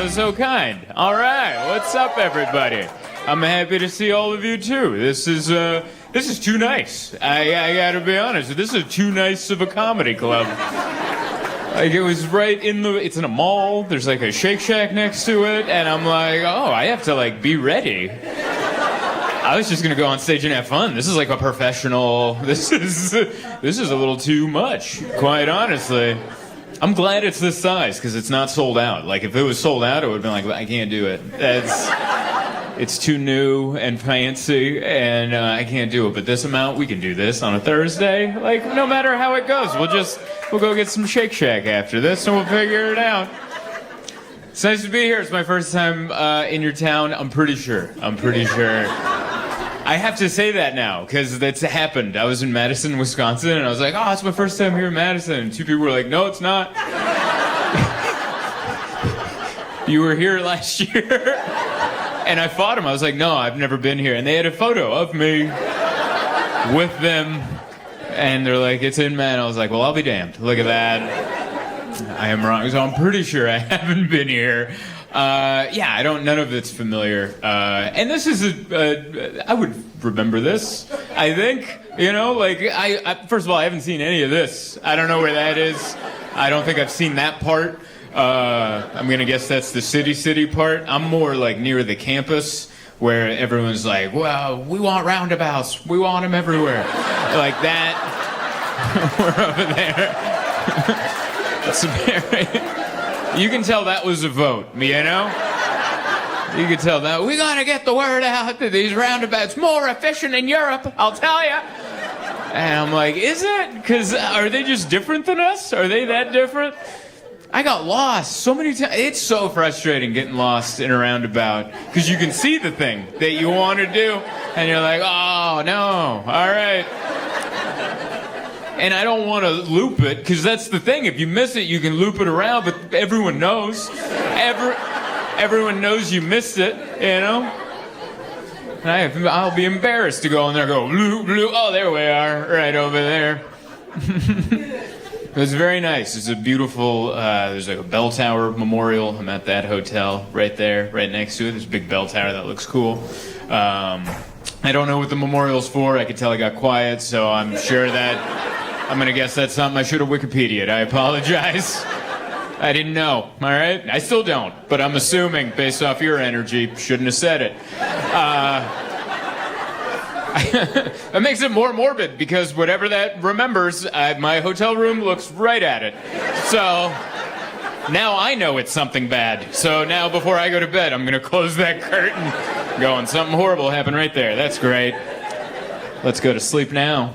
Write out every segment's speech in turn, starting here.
So kind. All right, what's up, everybody? I'm happy to see all of you too. This is too nice. I gotta be honest. This is too nice of a comedy club. Like, it was right in it's in a mall. There's like a Shake Shack next to it, and I'm like, oh, I have to like be ready. I was just gonna go on stage and have fun. This is like a professional. This is a little too much, quite honestly. I'm glad it's this size because it's not sold out. Like, if it was sold out, it would have been like, I can't do it. It's too new and fancy, and I can't do it. But this amount, we can do this on a Thursday. Like, no matter how it goes, we'll go get some Shake Shack after this, and we'll figure it out. It's nice to be here. It's my first time in your town. I'm pretty sure. I have to say that now, because that's happened. I was in Madison, Wisconsin, and I was like, oh, it's my first time here in Madison. And two people were like, no, it's not. You were here last year. And I fought them. I was like, no, I've never been here. And they had a photo of me with them. And they're like, it's in Madison. I was like, well, I'll be damned. Look at that. I am wrong. So I'm pretty sure I haven't been here. None of it's familiar. And this is I would remember this, I think. I first of all, I haven't seen any of this. I don't know where that is. I don't think I've seen that part. I'm gonna guess that's the city part. I'm more like near the campus where everyone's like, well, we want roundabouts. We want them everywhere. Like that. We're over there. It's very... You can tell that was a vote, you know? You can tell that. We gotta get the word out that these roundabouts more efficient in Europe, I'll tell you. And I'm like, is it? Because are they just different than us? Are they that different? I got lost so many times. It's so frustrating getting lost in a roundabout because you can see the thing that you want to do, and you're like, oh, no, all right. And I don't want to loop it, because that's the thing. If you miss it, you can loop it around, but everyone knows. Everyone knows you missed it, you know? And I'll be embarrassed to go in there and go, loop, loop. Oh, there we are, right over there. It was very nice. It's a beautiful, there's like a bell tower memorial. I'm at that hotel right there, right next to it. There's a big bell tower that looks cool. I don't know what the memorial's for. I could tell I got quiet, so I'm sure that... I'm gonna guess that's something I should have Wikipedia'd. I apologize. I didn't know, all right? I still don't, but I'm assuming, based off your energy, shouldn't have said it. That makes it more morbid, because whatever that remembers, my hotel room looks right at it. So now I know it's something bad. So now before I go to bed, I'm gonna close that curtain, going, something horrible happened right there. That's great. Let's go to sleep now.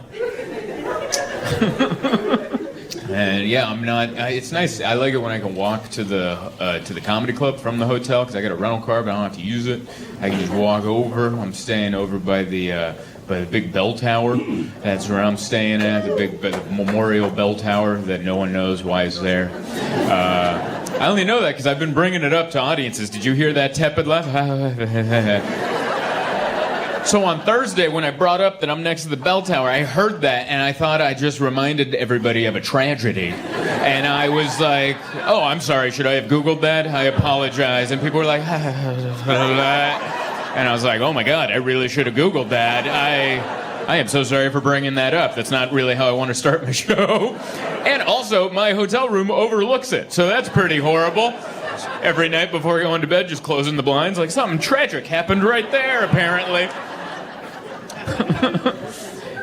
And yeah, I'm not. It's nice. I like it when I can walk to the comedy club from the hotel, because I got a rental car, but I don't have to use it. I can just walk over. I'm staying over by the big bell tower. That's where I'm staying at. The memorial bell tower that no one knows why is there. I only know that because I've been bringing it up to audiences. Did you hear that tepid laugh? So on Thursday, when I brought up that I'm next to the bell tower, I heard that, and I thought I just reminded everybody of a tragedy. And I was like, oh, I'm sorry, should I have Googled that? I apologize. And people were like, and I was like, oh my God, I really should have Googled that. I am so sorry for bringing that up. That's not really how I want to start my show. And also, my hotel room overlooks it, so that's pretty horrible. Every night before going to bed, just closing the blinds, like something tragic happened right there, apparently.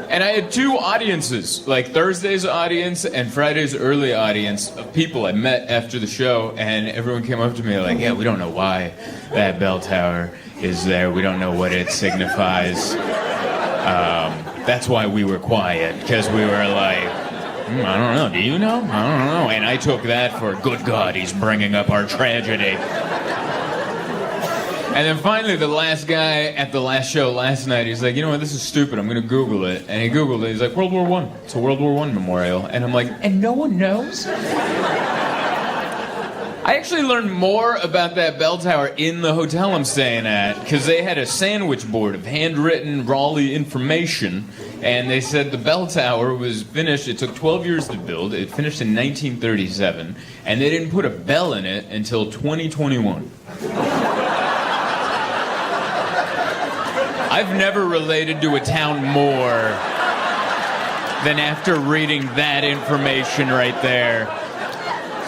And I had two audiences, like Thursday's audience and Friday's early audience of people I met after the show, and everyone came up to me like, yeah, we don't know why that bell tower is there. We don't know what it signifies. That's why we were quiet, because we were like, I don't know, do you know? I don't know. And I took that for, good God, he's bringing up our tragedy. And then finally, the last guy at the last show last night, he's like, you know what, this is stupid, I'm going to Google it. And he Googled it, he's like, World War I. It's a World War I memorial. And I'm like, and no one knows? I actually learned more about that bell tower in the hotel I'm staying at, because they had a sandwich board of handwritten Raleigh information, and they said the bell tower was finished, it took 12 years to build, it finished in 1937, and they didn't put a bell in it until 2021. I've never related to a town more than after reading that information right there.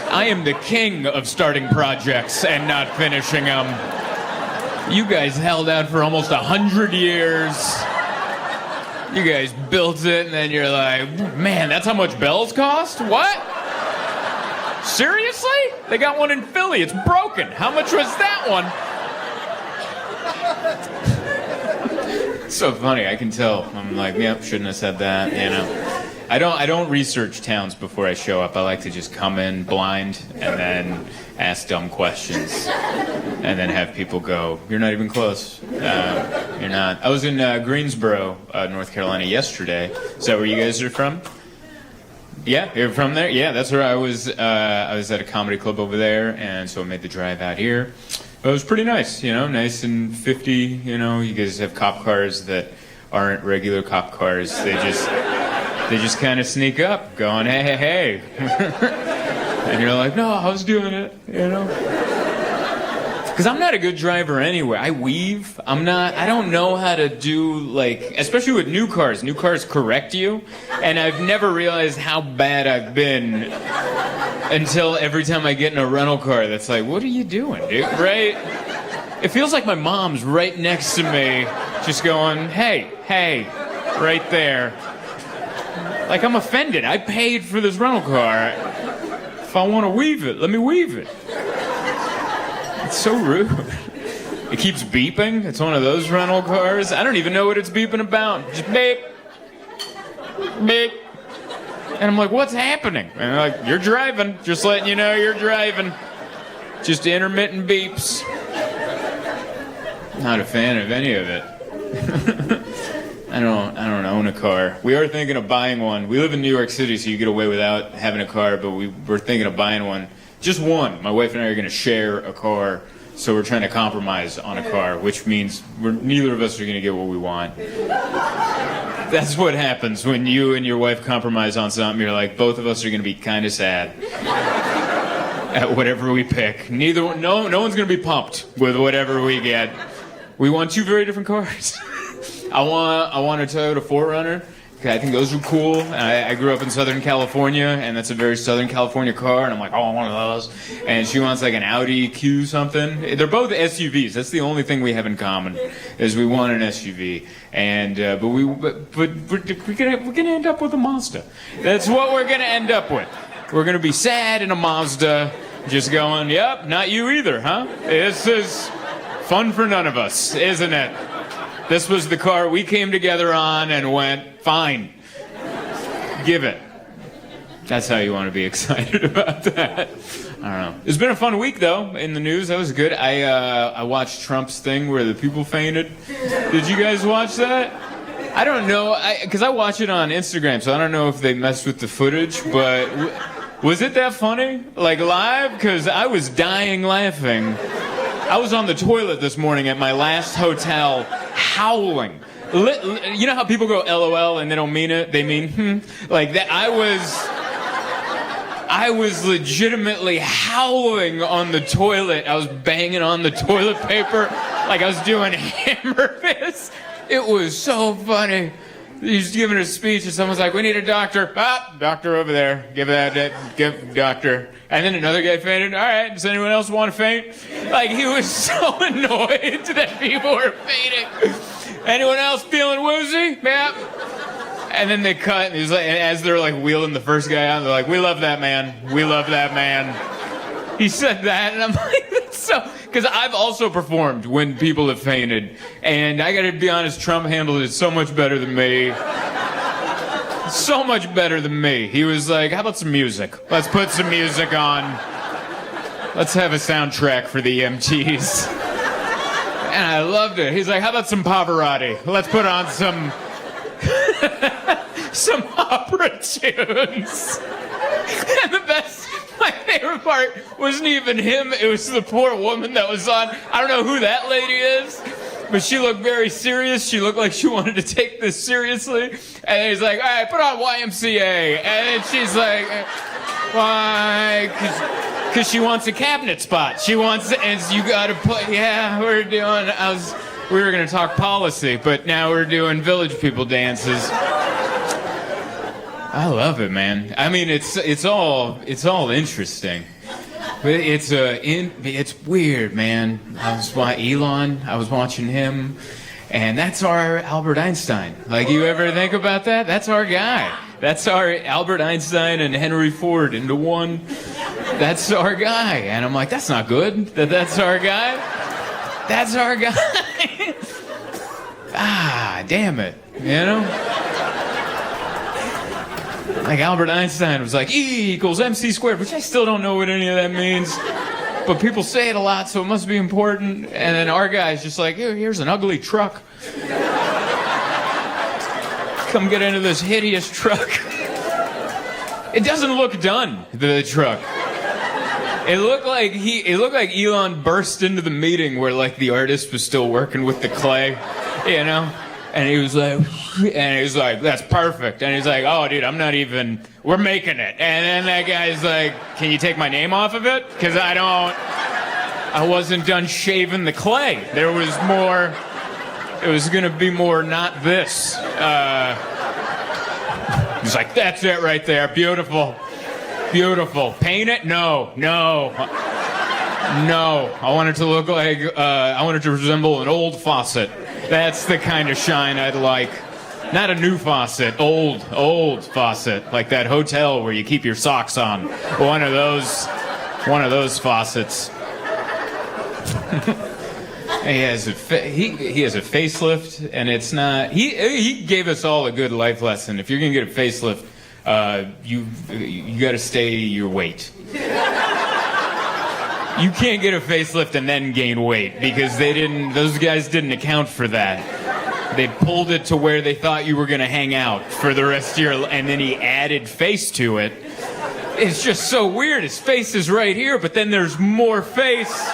I am the king of starting projects and not finishing them. You guys held out for almost 100 years. You guys built it, and then you're like, man, that's how much bells cost? What? Seriously? They got one in Philly. It's broken. How much was that one? It's so funny. I can tell. I'm like, yep, shouldn't have said that, you know. I don't research towns before I show up. I like to just come in blind and then ask dumb questions and then have people go, you're not even close. You're not. I was in Greensboro, North Carolina yesterday. Is that where you guys are from? Yeah, you're from there? Yeah, that's where I was. I was at a comedy club over there, and so I made the drive out here. But it was pretty nice, you know, nice and 50, you know. You guys have cop cars that aren't regular cop cars. They just kind of sneak up, going, hey, hey, hey. And you're like, no, I was doing it, you know? Because I'm not a good driver anyway. I weave. I don't know how to do, like, especially with new cars. New cars correct you. And I've never realized how bad I've been until every time I get in a rental car that's like, what are you doing, dude? Right? It feels like my mom's right next to me, just going, hey, hey, right there. Like, I'm offended. I paid for this rental car. If I want to weave it, let me weave it. It's so rude. It keeps beeping. It's one of those rental cars. I don't even know what it's beeping about. Just beep. Beep. And I'm like, what's happening? And they're like, you're driving. Just letting you know you're driving. Just intermittent beeps. Not a fan of any of it. I don't own a car. We are thinking of buying one. We live in New York City, so you get away without having a car, but we're thinking of buying one. Just one. My wife and I are going to share a car, so we're trying to compromise on a car, which means neither of us are going to get what we want. That's what happens when you and your wife compromise on something. You're like, both of us are going to be kind of sad at whatever we pick. No one's going to be pumped with whatever we get. We want two very different cars. I want a Toyota 4Runner. I think those are cool. I grew up in Southern California, and that's a very Southern California car, and I'm like, oh, I want one of those. And she wants like an Audi Q something. They're both SUVs. That's the only thing we have in common, is we want an SUV. And but we're gonna end up with a Mazda. That's what we're gonna end up with. We're gonna be sad in a Mazda, just going, yep, not you either, huh? This is fun for none of us, isn't it? This was the car we came together on and went, fine, give it. That's how you want to be excited about that. I don't know. It's been a fun week, though, in the news. That was good. I watched Trump's thing where the people fainted. Did you guys watch that? I don't know, because I watch it on Instagram, so I don't know if they messed with the footage, but was it that funny? Like, live? Because I was dying laughing. I was on the toilet this morning at my last hotel, howling. You know how people go LOL and they don't mean it? They mean, Like that. I was legitimately howling on the toilet. I was banging on the toilet paper like I was doing hammer fists. It was so funny. He's giving a speech and someone's like, we need a doctor. Ah, doctor over there. Give doctor. And then another guy fainted. All right, does anyone else want to faint? Like, he was so annoyed that people were fainting. Anyone else feeling woozy? Yep. And then they cut, and he's like, and as they're like wheeling the first guy out, they're like, we love that man. We love that man. He said that, and I'm like, that's so... Because I've also performed when people have fainted, and I gotta be honest, Trump handled it so much better than me. So much better than me. He was like, how about some music? Let's put some music on. Let's have a soundtrack for the EMTs. And I loved it. He's like, how about some Pavarotti? Let's put on some opera tunes. And my favorite part wasn't even him. It was the poor woman that was on. I don't know who that lady is, but she looked very serious. She looked like she wanted to take this seriously. And he's like, all right, put on YMCA. And she's like, why? Because she wants a cabinet spot. She wants, and you got to put, yeah, we were going to talk policy, but now we're doing Village People dances. I love it, man. I mean, it's all interesting, but it's weird, man. I was watching him, and that's our Albert Einstein. Like, you ever think about that? That's our guy. That's our Albert Einstein and Henry Ford into one. That's our guy, and I'm like, that's not good. That's our guy. That's our guy. Ah, damn it, you know. Like Albert Einstein was like, E equals MC squared, which I still don't know what any of that means. But people say it a lot, so it must be important. And then our guy's just like, here's an ugly truck. Come get into this hideous truck. It doesn't look done, the truck. It looked like Elon burst into the meeting where like the artist was still working with the clay, you know? And he was like, that's perfect. And he's like, oh, dude, we're making it. And then that guy's like, can you take my name off of it? Because I wasn't done shaving the clay. There was more, it was going to be more not this. He's like, that's it right there. Beautiful. Beautiful. Paint it? No. I want it to look like, I want it to resemble an old faucet. That's the kind of shine I'd like. Not a new faucet, old faucet, like that hotel where you keep your socks on. One of those faucets. He has a facelift, and it's not. He gave us all a good life lesson. If you're gonna get a facelift, you got to stay your weight. You can't get a facelift and then gain weight because those guys didn't account for that. They pulled it to where they thought you were going to hang out for the rest of your life, and then he added face to it. It's just so weird. His face is right here, but then there's more face.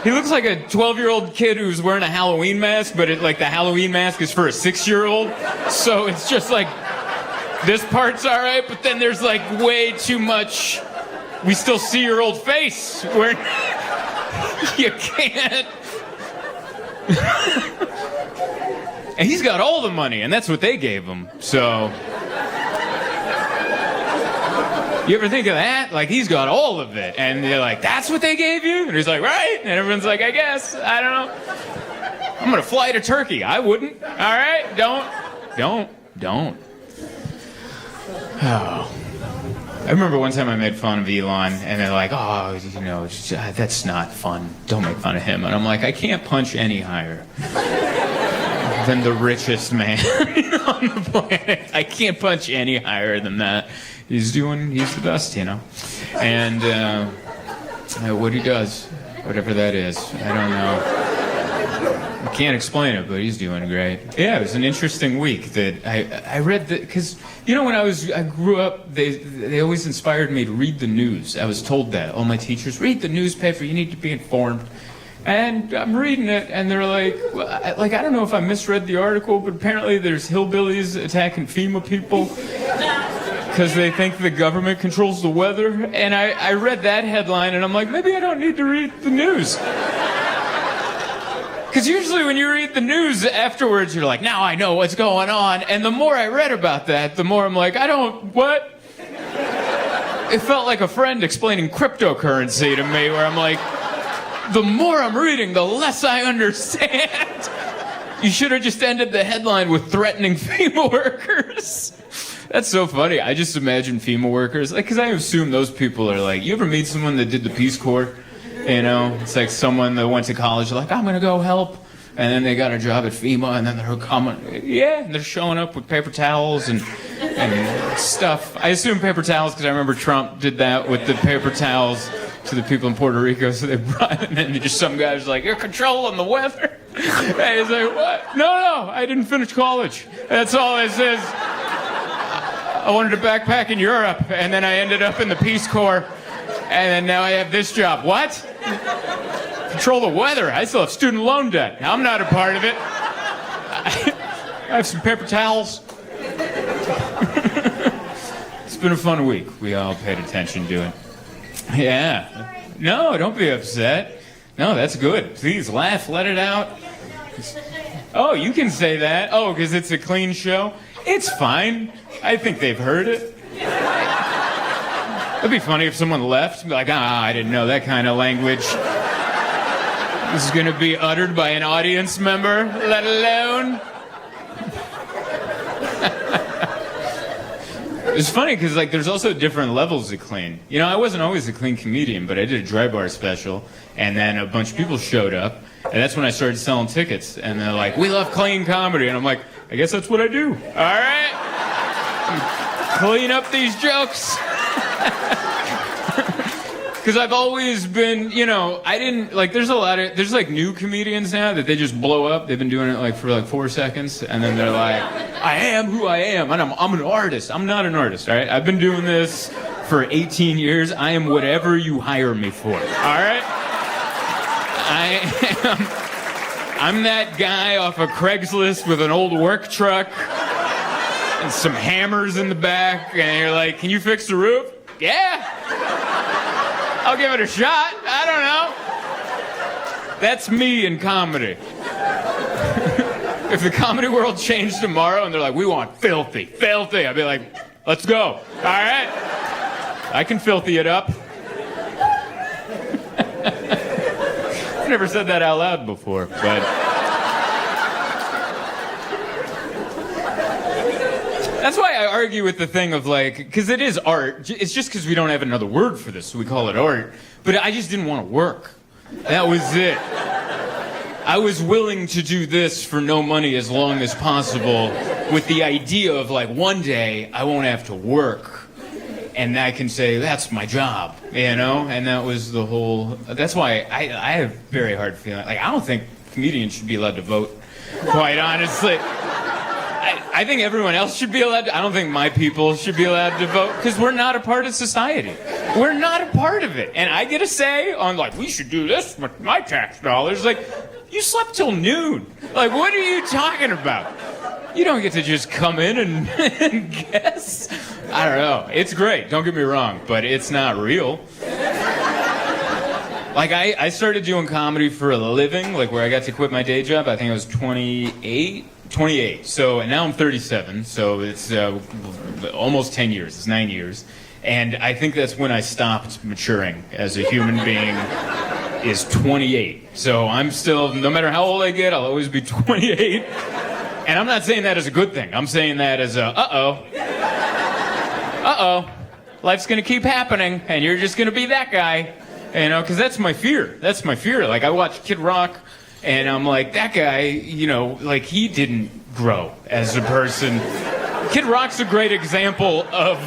He looks like a 12-year-old kid who's wearing a Halloween mask, but the Halloween mask is for a 6-year-old. So it's just like, this part's all right, but then there's like way too much. We still see your old face. Where you can't. And he's got all the money, and that's what they gave him. So, you ever think of that? Like, he's got all of it, and they're like, "That's what they gave you?" And he's like, "Right." And everyone's like, "I guess. I don't know. I'm gonna fly to Turkey. I wouldn't. All right, don't." Oh. I remember one time I made fun of Elon, and they're like, oh, that's not fun. Don't make fun of him. And I'm like, I can't punch any higher than the richest man on the planet. I can't punch any higher than that. He's the best, you know. And what he does, whatever that is, I don't know. I can't explain it, but he's doing great. Yeah, it was an interesting week that I read that, because, when I grew up, they always inspired me to read the news. I was told that. All my teachers, read the newspaper, you need to be informed. And I'm reading it, and they're like, I don't know if I misread the article, but apparently there's hillbillies attacking FEMA people because they think the government controls the weather. And I read that headline, and I'm like, maybe I don't need to read the news. Because usually when you read the news afterwards, you're like, now I know what's going on. And the more I read about that, the more I'm like, what? It felt like a friend explaining cryptocurrency to me, where I'm like, the more I'm reading, the less I understand. You should have just ended the headline with threatening FEMA workers. That's so funny. I just imagine FEMA workers, because I assume those people are like, you ever meet someone that did the Peace Corps? It's like someone that went to college, like, I'm going to go help. And then they got a job at FEMA, and then they're coming. Yeah, and they're showing up with paper towels and stuff. I assume paper towels because I remember Trump did that with the paper towels to the people in Puerto Rico. So they brought it, and then just some guy was like, you're controlling the weather. And he's like, what? No, I didn't finish college. That's all it says. I wanted to backpack in Europe, and then I ended up in the Peace Corps, and then now I have this job. What? Control the weather. I still have student loan debt. I'm not a part of it. I have some paper towels. It's been a fun week. We all paid attention to it. Yeah. No, don't be upset. No, that's good. Please laugh. Let it out. Oh, you can say that. Oh, because it's a clean show? It's fine. I think they've heard it. It'd be funny if someone left and be like, I didn't know that kind of language. This is going to be uttered by an audience member, let alone. It's funny because there's also different levels of clean. You know, I wasn't always a clean comedian, but I did a dry bar special, and then a bunch of people showed up, and that's when I started selling tickets. And they're like, we love clean comedy. And I'm like, I guess that's what I do. All right? Clean up these jokes. Because I've always been, I didn't, there's new comedians now that they just blow up. They've been doing it for 4 seconds, and then they're like, I am who I am, and I'm an artist. I'm not an artist, all right? I've been doing this for 18 years. I am whatever you hire me for, all right? I'm that guy off of Craigslist with an old work truck and some hammers in the back, and you're like, can you fix the roof? Yeah. I'll give it a shot. I don't know. That's me in comedy. If the comedy world changed tomorrow and they're like, we want filthy, I'd be like, let's go. All right? I can filthy it up. I've never said that out loud before, but... That's why I argue with the thing of because it is art. It's just because we don't have another word for this, so we call it art. But I just didn't want to work. That was it. I was willing to do this for no money as long as possible with the idea of one day I won't have to work. And I can say, that's my job, And that was the whole... That's why I have very hard feeling. I don't think comedians should be allowed to vote, quite honestly. I think everyone else should be allowed to. I don't think my people should be allowed to vote because we're not a part of society. We're not a part of it. And I get a say on we should do this with my tax dollars. You slept till noon. What are you talking about? You don't get to just come in and guess. I don't know. It's great. Don't get me wrong, but it's not real. I started doing comedy for a living, where I got to quit my day job. I think I was 28. So, and now I'm 37, so it's almost 10 years. It's 9 years. And I think that's when I stopped maturing as a human being, is 28. So I'm still, no matter how old I get, I'll always be 28. And I'm not saying that as a good thing. I'm saying that as life's gonna keep happening, and you're just gonna be that guy. Because that's my fear. That's my fear. I watch Kid Rock, and I'm like, that guy, he didn't grow as a person. Kid Rock's a great example of,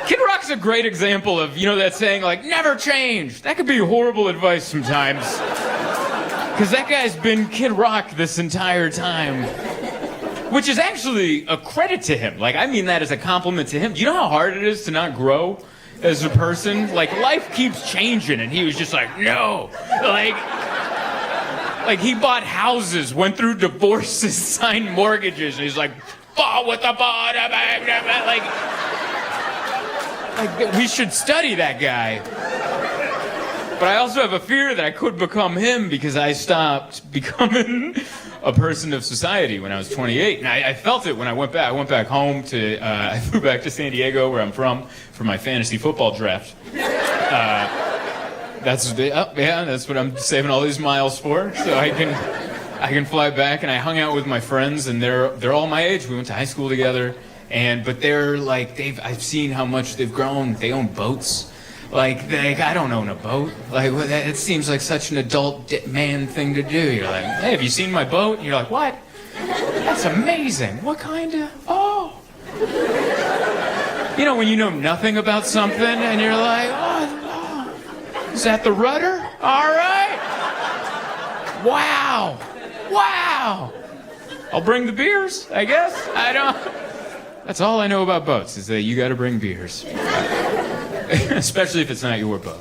Kid Rock's a great example of, that saying, never change. That could be horrible advice sometimes. Because that guy's been Kid Rock this entire time. Which is actually a credit to him. I mean that as a compliment to him. Do you know how hard it is to not grow as a person? Life keeps changing, and he was just no. He bought houses, went through divorces, signed mortgages, and he's fall with the bottom. We should study that guy. But I also have a fear that I could become him because I stopped becoming a person of society when I was 28. And I felt it when I went back. I went back home I flew back to San Diego, where I'm from, for my fantasy football draft. That's what I'm saving all these miles for, so I can fly back. And I hung out with my friends, and they're all my age. We went to high school together, but they're I've seen how much they've grown. They own boats. I don't own a boat. It seems like such an adult man thing to do. You're like, hey, have you seen my boat? And you're like, what? That's amazing. What kind of? Oh. When you know nothing about something, and you're like, oh. Is that the rudder? All right. Wow. I'll bring the beers, I guess. That's all I know about boats, is that you got to bring beers. Especially if it's not your boat.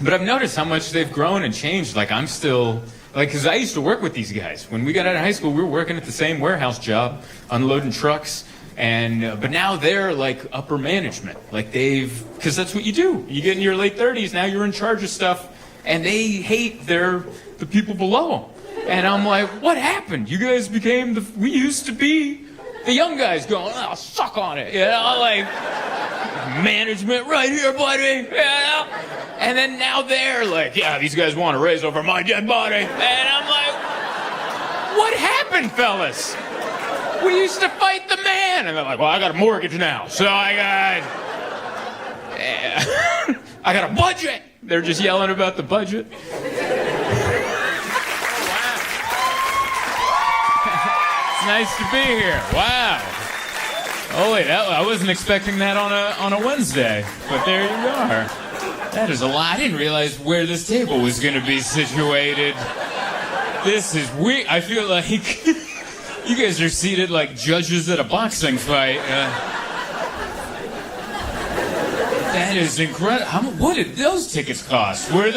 But I've noticed how much they've grown and changed. Like, I'm still, like, because I used to work with these guys. When we got out of high school, we were working at the same warehouse job, unloading trucks. And, but now they're, like, upper management. Like, because that's what you do. You get in your late 30s, now you're in charge of stuff. And they hate the people below them. And I'm like, what happened? You guys became we used to be the young guys going, oh, suck on it. You know, like, management right here, buddy. You know? And then now they're like, yeah, these guys want to raise over my dead body. And I'm like, what happened, fellas? We used to fight the man. And they're like, well, I got a mortgage now. So I got a budget. They're just yelling about the budget. It's nice to be here. Wow. Holy, I wasn't expecting that on a Wednesday, but there you are. That is a lot. I didn't realize where this table was going to be situated. This is weird. I feel like you guys are seated like judges at a boxing fight. That is incredible. What did those tickets cost? Were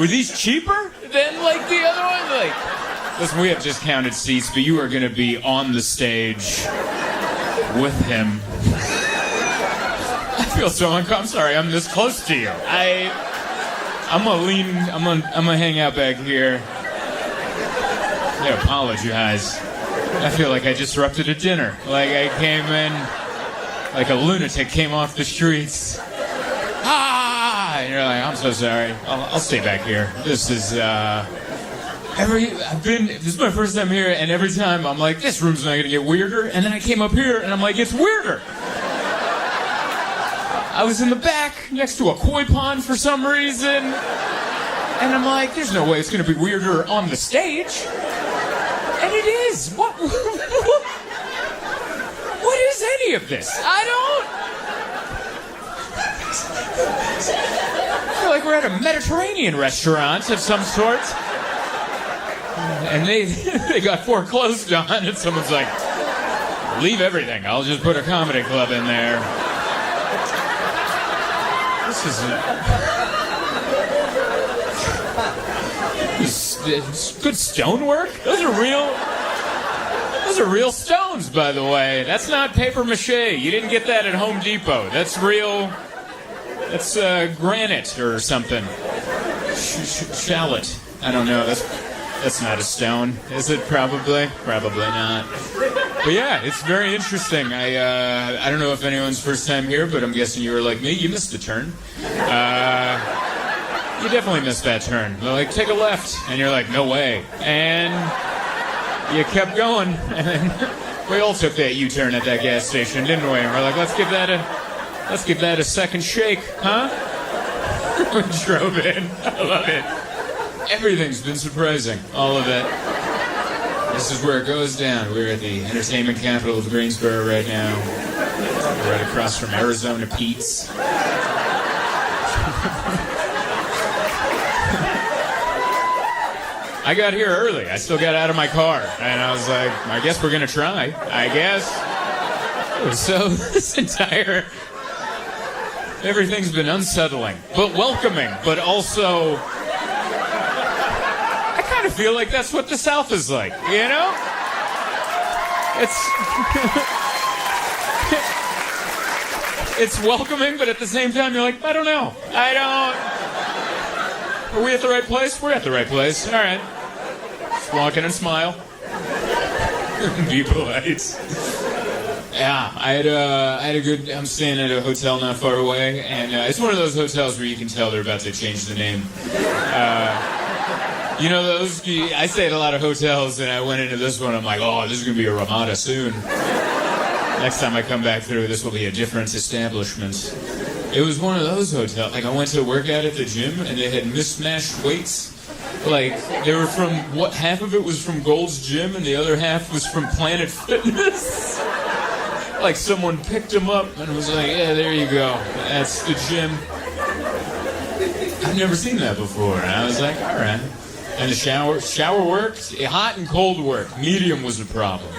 these cheaper than like the other ones? Like, listen, we have discounted seats, but you are going to be on the stage with him. I feel so uncomfortable. I'm sorry, I'm this close to you. I'm gonna hang out back here. I apologize. I feel like I disrupted a dinner. Like I came in, like a lunatic came off the streets. And you're like, I'm so sorry. I'll stay back here. This is this is my first time here, and every time I'm like, this room's not gonna get weirder. And then I came up here, and I'm like, it's weirder. I was in the back next to a koi pond for some reason, and I'm like, there's no way it's gonna be weirder on the stage. And it is. What is any of this? I feel like we're at a Mediterranean restaurant of some sort. And they got foreclosed on, and someone's like, leave everything. I'll just put a comedy club in there. This is good stonework. Those are real stones, by the way. That's not paper mache. You didn't get that at Home Depot. That's real. That's granite or something. Shallot. I don't know. That's not a stone, is it? Probably not. But yeah, it's very interesting. I don't know if anyone's first time here, but I'm guessing you were like me. You missed a turn. You definitely missed that turn. They're like, take a left, and you're like, no way. And you kept going, and then we all took that U-turn at that gas station, didn't we? And we're like, let's give that a second shake, huh? We drove in. I love it. Everything's been surprising. All of it. This is where it goes down. We're at the entertainment capital of Greensboro right now. We're right across from Arizona Pete's. I got here early. I still got out of my car. And I was like, I guess we're going to try. I guess. So everything's been unsettling, but welcoming, but also... I feel like that's what the South is like, you know? It's welcoming, but at the same time, you're like, I don't know. Are we at the right place? We're at the right place. All right. Just walk in and smile. Be polite. Yeah, I had a good... I'm staying at a hotel not far away, and it's one of those hotels where you can tell they're about to change the name. You know those? I stay at a lot of hotels, and I went into this one. I'm like, oh, this is going to be a Ramada soon. Next time I come back through, this will be a different establishment. It was one of those hotels. Like, I went to work out at the gym, and they had mismatched weights. Like, they were from, half of it was from Gold's Gym, and the other half was from Planet Fitness. Like, someone picked them up, and was like, yeah, there you go. That's the gym. I've never seen that before, and I was like, all right. And the shower worked. Hot and cold worked. Medium was the problem.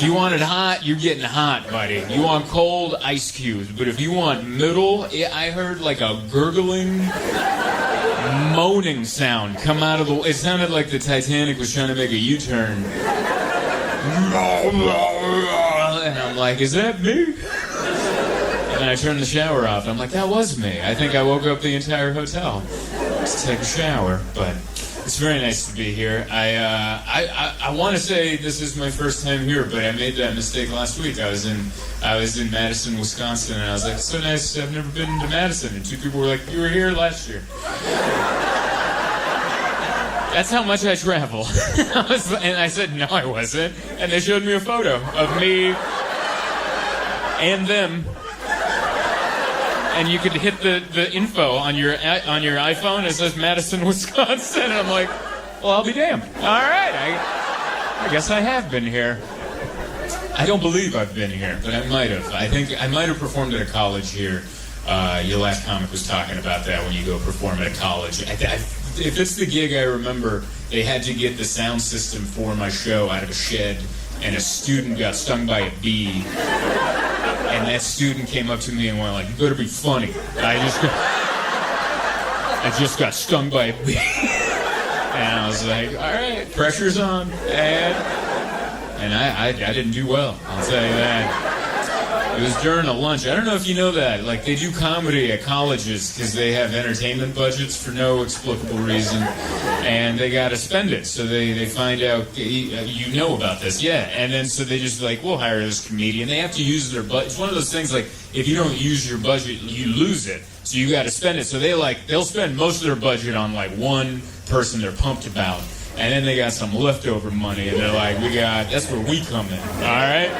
If you want it hot, you're getting hot, buddy. You want cold, ice cubes. But if you want middle, I heard like a gurgling, moaning sound come out of the... It sounded like the Titanic was trying to make a U-turn. And I'm like, is that me? And I turned the shower off. I'm like, that was me. I think I woke up the entire hotel to take a shower. But it's very nice to be here. I want to say this is my first time here, but I made that mistake last week. I was in Madison, Wisconsin, and I was like, it's so nice. I've never been to Madison. And two people were like, you were here last year. That's how much I travel. And I said, no, I wasn't. And they showed me a photo of me and them. And you could hit the info on your iPhone. It says Madison, Wisconsin. And I'm like, well, I'll be damned. All right, I guess I have been here. I don't believe I've been here, but I might have. I think I might have performed at a college here. Your last comic was talking about that when you go perform at a college. If it's the gig I remember, they had to get the sound system for my show out of a shed, and a student got stung by a bee. And that student came up to me and went like, you better be funny. I just got stung by a bee. And I was like, all right, pressure's on. And I didn't do well, I'll tell you that. It was during a lunch. I don't know if you know that. Like, they do comedy at colleges because they have entertainment budgets for no explicable reason. And they got to spend it. So they find out, you know about this. Yeah. And then so they just like, we'll hire this comedian. They have to use their budget. It's one of those things like, if you don't use your budget, you lose it. So you got to spend it. So they'll spend most of their budget on like one person they're pumped about. And then they got some leftover money. And they're like, that's where we come in. All right?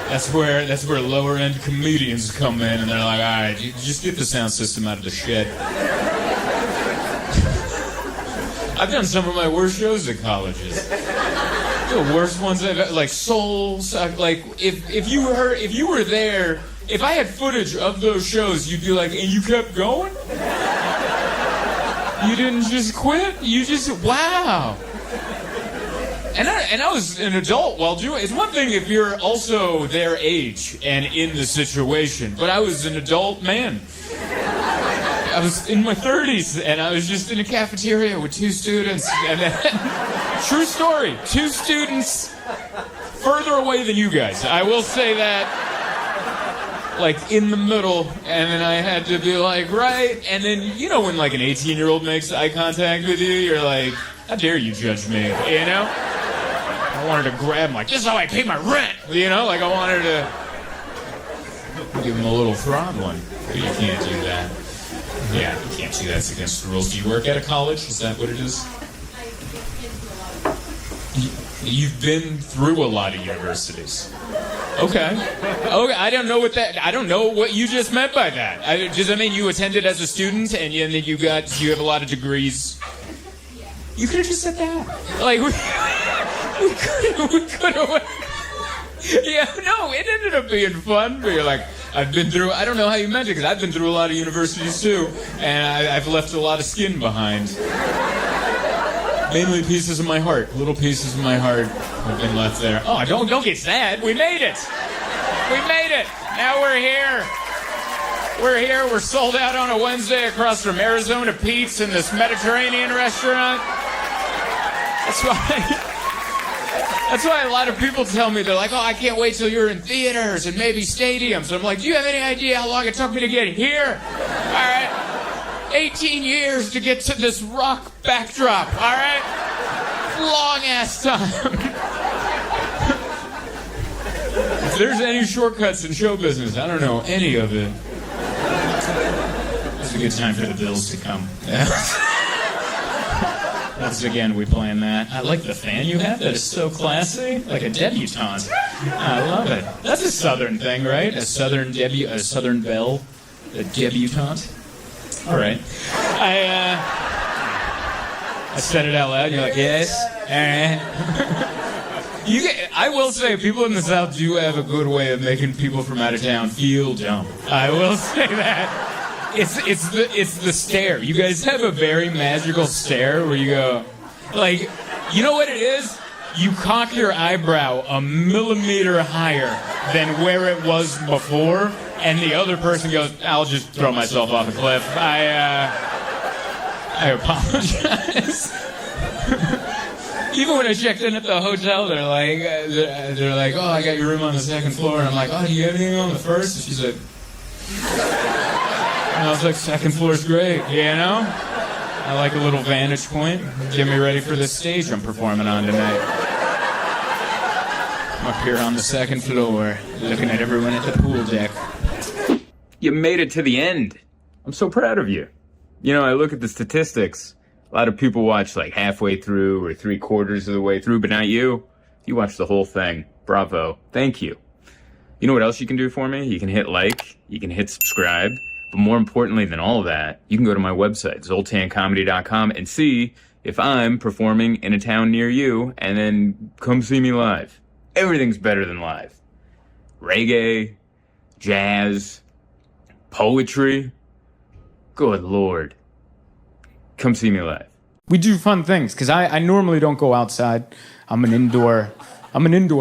That's where lower end comedians come in, and they're like, all right, you just get the sound system out of the shed. I've done some of my worst shows at colleges. The worst ones I've ever, like Souls. Like if you were there, if I had footage of those shows, you'd be like, and you kept going? You didn't just quit? You just wow. And I was an adult while doing it. It's one thing if you're also their age and in the situation, but I was an adult man. I was in my 30s, and I was just in a cafeteria with two students. And then, true story, two students further away than you guys. I will say that, like, in the middle, and then I had to be like, right, and then, you know when, like, an 18-year-old makes eye contact with you, you're like, how dare you judge me, you know? I wanted to grab him like, this is how I pay my rent, you know? Like, I wanted to give him a little throttling. But you can't do that. Yeah, you can't do that. It's against the rules. Do you work at a college? Is that what it is? You've been through a lot of universities. Okay. I don't know what you just meant by that. Does that mean you attended as a student and then you have a lot of degrees? You could have just said that. Like, we could have. Yeah, no, it ended up being fun. But you're like, I've been through, I don't know how you meant it, because I've been through a lot of universities too, and I've left a lot of skin behind. Mainly pieces of my heart. Little pieces of my heart have been left there. Oh, don't get sad. We made it. We made it. Now we're here. We're here. We're sold out on a Wednesday across from Arizona Pete's in this Mediterranean restaurant. That's why a lot of people tell me, they're like, oh, I can't wait till you're in theaters and maybe stadiums. I'm like, do you have any idea how long it took me to get here? All right. 18 years to get to this rock backdrop, all right? Long-ass time. If there's any shortcuts in show business, I don't know any of it. It's a good time for the bills to come. Once again, we plan that. I like the fan you have. That is so classy. Like a debutante. I love it. That's a Southern thing, right? A Southern belle. A debutante. All right. I said it out loud. You're like, yes. All right. I will say, people in the South do have a good way of making people from out of town feel dumb. I will say that. It's the stare. You guys have a very magical stare where you go, like, you know what it is? you cock your eyebrow a millimeter higher than where it was before, and the other person goes, I'll just throw myself off a cliff. I apologize. Even when I checked in at the hotel, they're like, oh, I got your room on the second floor. And I'm like, oh, do you have anything on the first? And she's like, and I was like, second floor's great, you know? I like a little vantage point. Get me ready for this stage I'm performing on tonight. I'm up here on the second floor, looking at everyone at the pool deck. You made it to the end. I'm so proud of you. You know, I look at the statistics. A lot of people watch like halfway through or 3/4 of the way through, but not you. You watched the whole thing. Bravo. Thank you. You know what else you can do for me? You can hit like, you can hit subscribe, but more importantly than all of that, you can go to my website, zoltancomedy.com, and see if I'm performing in a town near you, and then come see me live. Everything's better than live. Reggae, jazz, poetry. Good Lord. Come see me live. We do fun things, because I normally don't go outside. I'm an indoor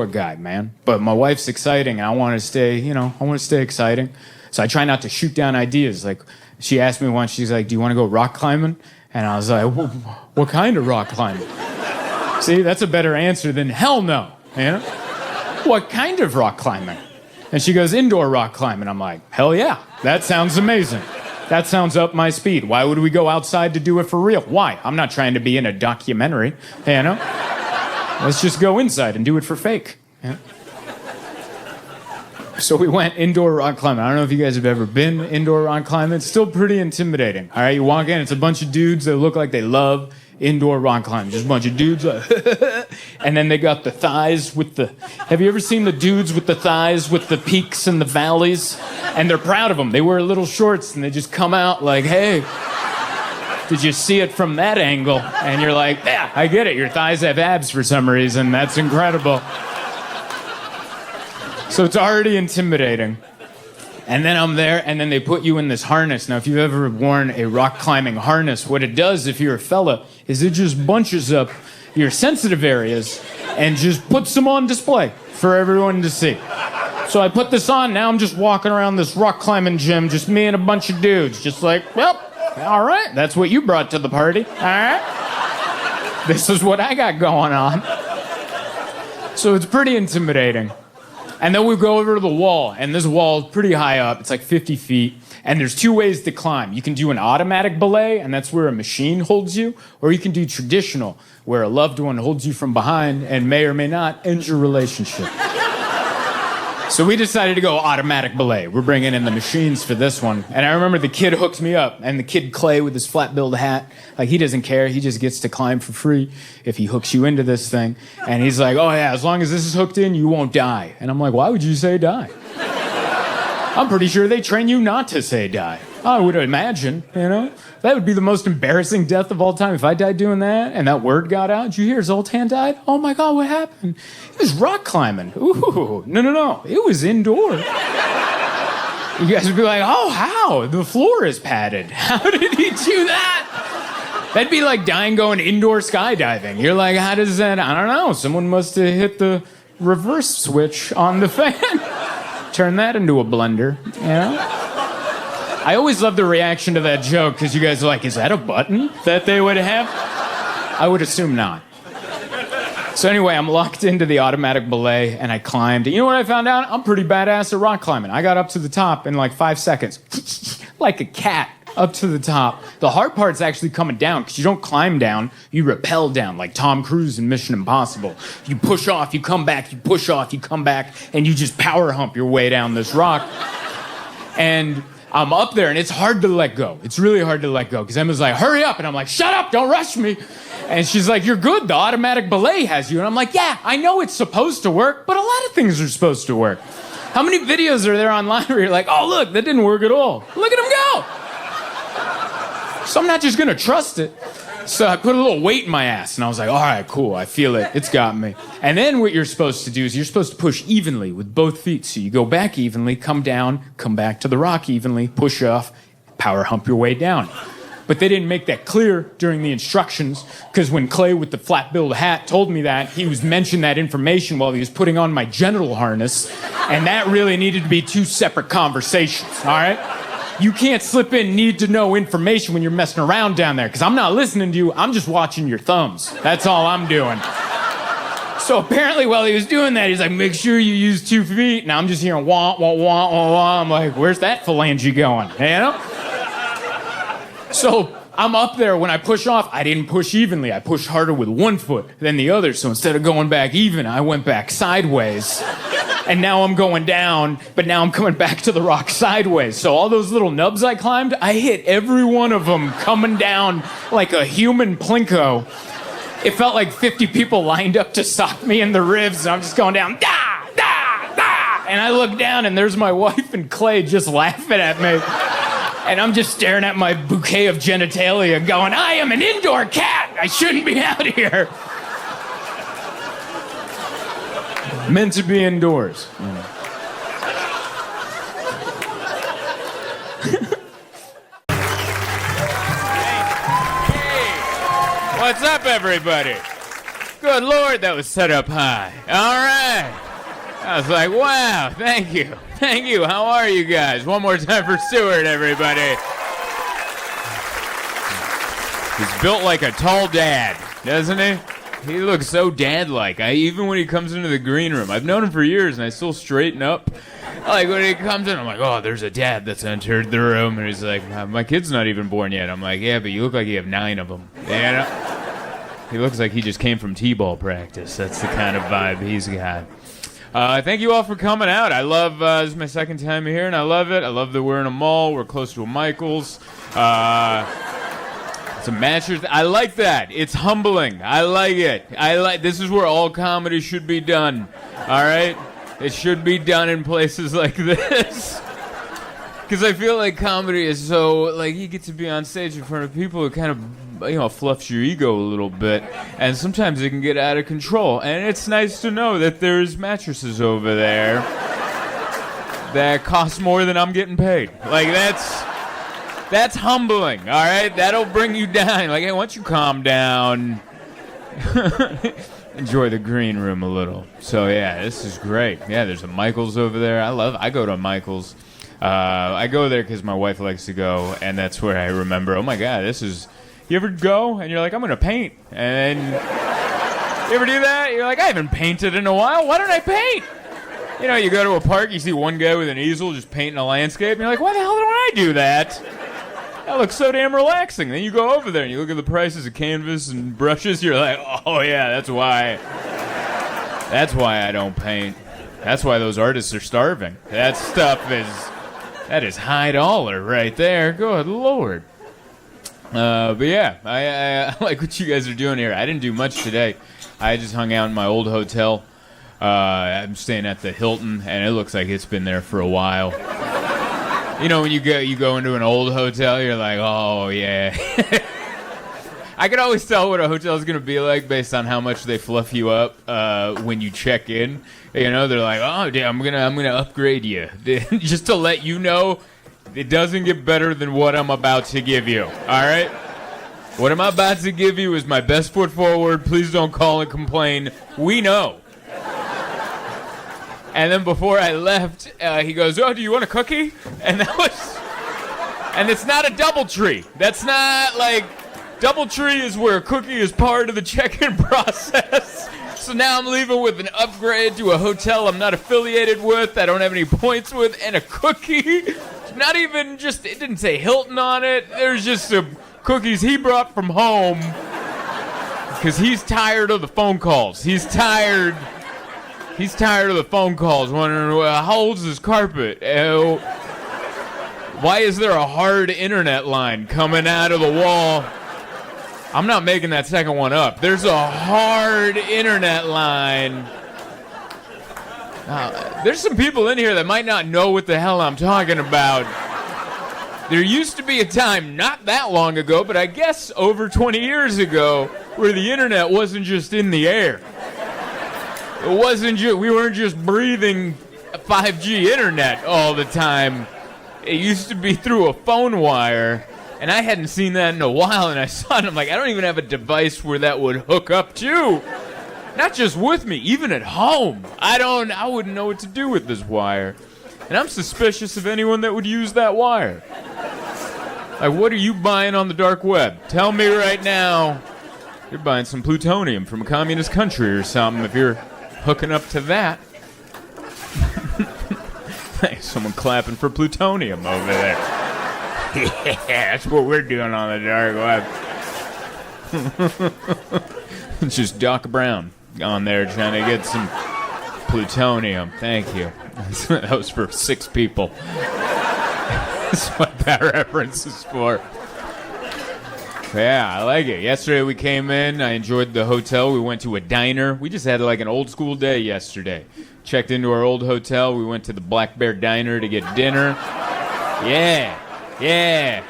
guy, man. But my wife's exciting, and I want to stay exciting. So I try not to shoot down ideas. Like, she asked me once, she's like, do you want to go rock climbing? And I was like, what kind of rock climbing? See, that's a better answer than hell no, you know? What kind of rock climbing? And she goes, indoor rock climbing. I'm like, hell yeah, that sounds amazing. That sounds up my speed. Why would we go outside to do it for real? Why? I'm not trying to be in a documentary, you know? Let's just go inside and do it for fake. Yeah? So we went indoor rock climbing. I don't know if you guys have ever been indoor rock climbing. It's still pretty intimidating. All right, you walk in, it's a bunch of dudes that look like they love indoor rock climbing. Just a bunch of dudes, and then they got the thighs with the... Have you ever seen the dudes with the thighs with the peaks and the valleys? And they're proud of them. They wear little shorts, and they just come out like, hey, did you see it from that angle? And you're like, yeah, I get it. Your thighs have abs for some reason. That's incredible. So it's already intimidating. And then I'm there, and then they put you in this harness. Now, if you've ever worn a rock climbing harness, what it does, if you're a fella, is it just bunches up your sensitive areas and just puts them on display for everyone to see. So I put this on, now I'm just walking around this rock climbing gym, just me and a bunch of dudes, just like, well, all right, that's what you brought to the party, all right? This is what I got going on. So it's pretty intimidating. And then we go over to the wall, and this wall is pretty high up. It's like 50 feet, and there's two ways to climb. You can do an automatic belay, and that's where a machine holds you, or you can do traditional, where a loved one holds you from behind and may or may not end your relationship. So we decided to go automatic belay. We're bringing in the machines for this one. And I remember the kid hooked me up, and the kid Clay with his flat-billed hat, like, he doesn't care. He just gets to climb for free if he hooks you into this thing. And he's like, oh yeah, as long as this is hooked in, you won't die. And I'm like, why would you say die? I'm pretty sure they train you not to say die. I would imagine, you know? That would be the most embarrassing death of all time if I died doing that and that word got out. Did you hear Zoltan died? Oh my God, what happened? He was rock climbing. Ooh, no. It was indoor. You guys would be like, oh, how? The floor is padded. How did he do that? That'd be like dying going indoor skydiving. You're like, how does that? I don't know. Someone must have hit the reverse switch on the fan. Turn that into a blender, you know? I always love the reaction to that joke because you guys are like, is that a button that they would have? I would assume not. So anyway, I'm locked into the automatic belay and I climbed. You know what I found out? I'm pretty badass at rock climbing. I got up to the top in like 5 seconds. Like a cat up to the top. The hard part's actually coming down because you don't climb down, you rappel down like Tom Cruise in Mission Impossible. You push off, you come back, you push off, you come back, and you just power hump your way down this rock. And I'm up there, and it's hard to let go. It's really hard to let go, because Emma's like, hurry up, and I'm like, shut up, don't rush me. And she's like, you're good, the automatic belay has you. And I'm like, yeah, I know it's supposed to work, but a lot of things are supposed to work. How many videos are there online where you're like, oh, look, that didn't work at all. Look at him go. So I'm not just gonna trust it. So I put a little weight in my ass, and I was like, all right, cool, I feel it, it's got me. And then what you're supposed to do is you're supposed to push evenly with both feet. So you go back evenly, come down, come back to the rock evenly, push off, power hump your way down. But they didn't make that clear during the instructions, because when Clay with the flat-billed hat told me that, he was mentioning that information while he was putting on my genital harness, and that really needed to be two separate conversations, all right? You can't slip in need-to-know information when you're messing around down there, because I'm not listening to you, I'm just watching your thumbs. That's all I'm doing. So apparently while he was doing that, he's like, make sure you use 2 feet. And I'm just hearing wah, wah, wah, wah, wah. I'm like, where's that phalange going? You know? So I'm up there. When I push off, I didn't push evenly. I pushed harder with 1 foot than the other. So instead of going back even, I went back sideways. And now I'm going down, but now I'm coming back to the rock sideways. So all those little nubs I climbed, I hit every one of them coming down like a human plinko. It felt like 50 people lined up to sock me in the ribs, and I'm just going down, da, da, da. And I look down, and there's my wife and Clay just laughing at me. And I'm just staring at my bouquet of genitalia going, I am an indoor cat. I shouldn't be out here. Meant to be indoors. What's up, everybody? Good Lord, that was set up high. All right. I was like, wow, thank you. Thank you. How are you guys? One more time for Stuart, everybody. He's built like a tall dad, doesn't he? He looks so dad-like. Even when he comes into the green room, I've known him for years, and I still straighten up. Like, when he comes in, I'm like, oh, there's a dad that's entered the room. And he's like, my kid's not even born yet. I'm like, yeah, but you look like you have 9 of them. You know? He looks like he just came from T-ball practice. That's the kind of vibe he's got. Thank you all for coming out. I love, this is my second time here, and I love it. I love that we're in a mall. We're close to a Michael's. It's a Matchers. I like that. It's humbling. I like it. This is where all comedy should be done. All right? It should be done in places like this. Because I feel like comedy is so, like, you get to be on stage in front of people who kind of, fluffs your ego a little bit. And sometimes it can get out of control. And it's nice to know that there's mattresses over there that cost more than I'm getting paid. Like, that's humbling, all right? That'll bring you down. Like, hey, once you calm down, enjoy the green room a little. So, yeah, this is great. Yeah, there's a Michael's over there. I go to Michael's. I go there because my wife likes to go, and that's where I remember, oh, my God, you ever go, and you're like, I'm going to paint. And you ever do that? You're like, I haven't painted in a while. Why don't I paint? You go to a park, you see one guy with an easel just painting a landscape, and you're like, why the hell don't I do that? That looks so damn relaxing. Then you go over there and you look at the prices of canvas and brushes. You're like, oh, yeah, that's why I don't paint. That's why those artists are starving. That is high dollar right there. Good Lord. But yeah, I like what you guys are doing here. I didn't do much today. I just hung out in my old hotel. I'm staying at the Hilton, and it looks like it's been there for a while. When you go into an old hotel, you're like, oh, yeah. I can always tell what a hotel is going to be like based on how much they fluff you up when you check in. They're like, oh, damn, I'm gonna upgrade you. Just to let you know, it doesn't get better than what I'm about to give you, all right? What I'm about to give you is my best foot forward. Please don't call and complain. We know. And then before I left, he goes, oh, do you want a cookie? And it's not a DoubleTree. That's not like, DoubleTree is where a cookie is part of the check-in process. So now I'm leaving with an upgrade to a hotel I'm not affiliated with, I don't have any points with, and a cookie. Not even just, it didn't say Hilton on it. There's just some cookies he brought from home. Because he's tired of the phone calls. He's tired of the phone calls, wondering, well, how old is this carpet? Why is there a hard internet line coming out of the wall? I'm not making that second one up. There's a hard internet line. There's some people in here that might not know what the hell I'm talking about. There used to be a time not that long ago, but I guess over 20 years ago, where the internet wasn't just in the air. We weren't just breathing 5G internet all the time. It used to be through a phone wire, And I hadn't seen that in a while, and I saw it, and I'm like, I don't even have a device where that would hook up to. Not just with me, even at home. I wouldn't know what to do with this wire. And I'm suspicious of anyone that would use that wire. Like, what are you buying on the dark web? Tell me right now. You're buying some plutonium from a communist country or something if you're hooking up to that. Hey, someone clapping for plutonium over there. Yeah, that's what we're doing on the dark web. It's just Doc Brown on there trying to get some plutonium. Thank you. That was for 6 people. That's what that reference is for. Yeah, I like it. Yesterday we came in. I enjoyed the hotel. We went to a diner. We just had like an old school day yesterday. Checked into our old hotel. We went to the Black Bear Diner to get dinner. Yeah. Yeah,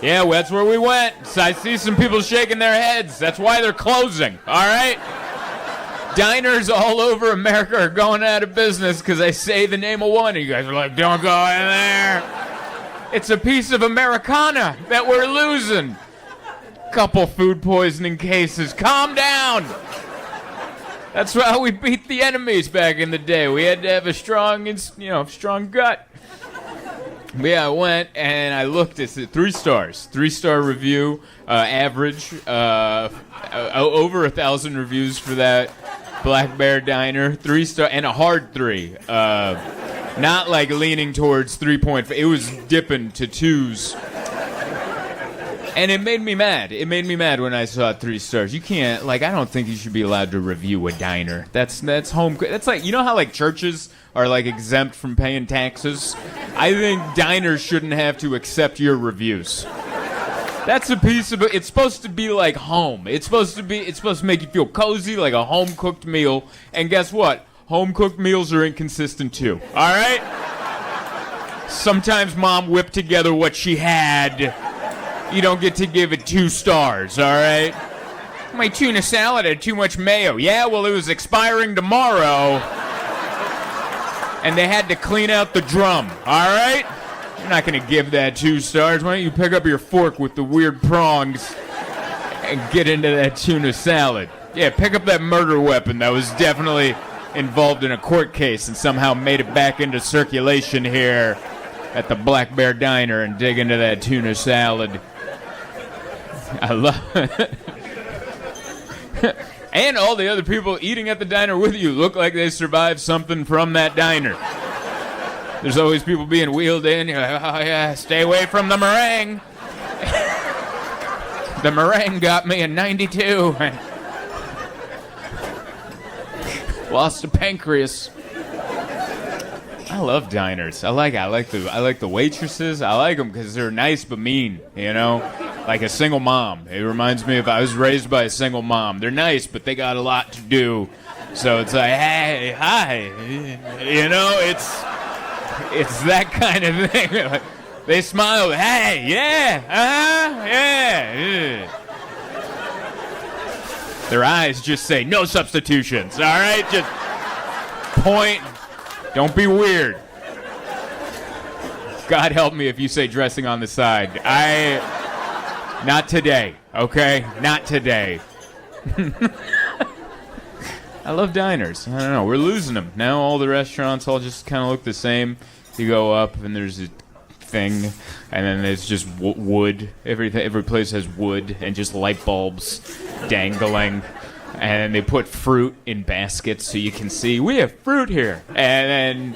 well, that's where we went. So I see some people shaking their heads. That's why they're closing, all right? Diners all over America are going out of business because I say the name of one, and you guys are like, don't go in there. It's a piece of Americana that we're losing. Couple food poisoning cases. Calm down. That's how we beat the enemies back in the day. We had to have a strong gut. Yeah, I went and I looked. It's 3 stars. 3-star review, average. Over 1,000 reviews for that Black Bear Diner. 3-star and a hard 3. Not like leaning towards 3.5. It was dipping to 2s. And it made me mad. It made me mad when I saw 3 stars. You can't, I don't think you should be allowed to review a diner. That's home. That's like, you know how churches are exempt from paying taxes? I think diners shouldn't have to accept your reviews. That's a piece of it. It's supposed to be like home. It's supposed to make you feel cozy, like a home cooked meal. And guess what? Home cooked meals are inconsistent too. All right? Sometimes mom whipped together what she had. You don't get to give it 2 stars, all right? My tuna salad had too much mayo. Yeah, well, it was expiring tomorrow. And they had to clean out the drum, all right? You're not going to give that 2 stars. Why don't you pick up your fork with the weird prongs and get into that tuna salad? Yeah, pick up that murder weapon that was definitely involved in a court case and somehow made it back into circulation here at the Black Bear Diner and dig into that tuna salad. I love it. And all the other people eating at the diner with you look like they survived something from that diner. There's always people being wheeled in. You're like, oh yeah, stay away from the meringue. The meringue got me in '92. Lost a pancreas. I love diners. I like the waitresses. I like them because they're nice but mean, you know? Like a single mom. It reminds me of I was raised by a single mom. They're nice, but they got a lot to do. So it's like, hey, hi. You know, it's that kind of thing. They smile, hey, yeah, yeah. Their eyes just say, no substitutions, all right? Just point. Don't be weird. God help me if you say dressing on the side. Not today, okay? Not today. I love diners. I don't know. We're losing them. Now all the restaurants all just kind of look the same. You go up and there's a thing, and then there's just wood. Every place has wood and just light bulbs dangling. And they put fruit in baskets so you can see, we have fruit here. And then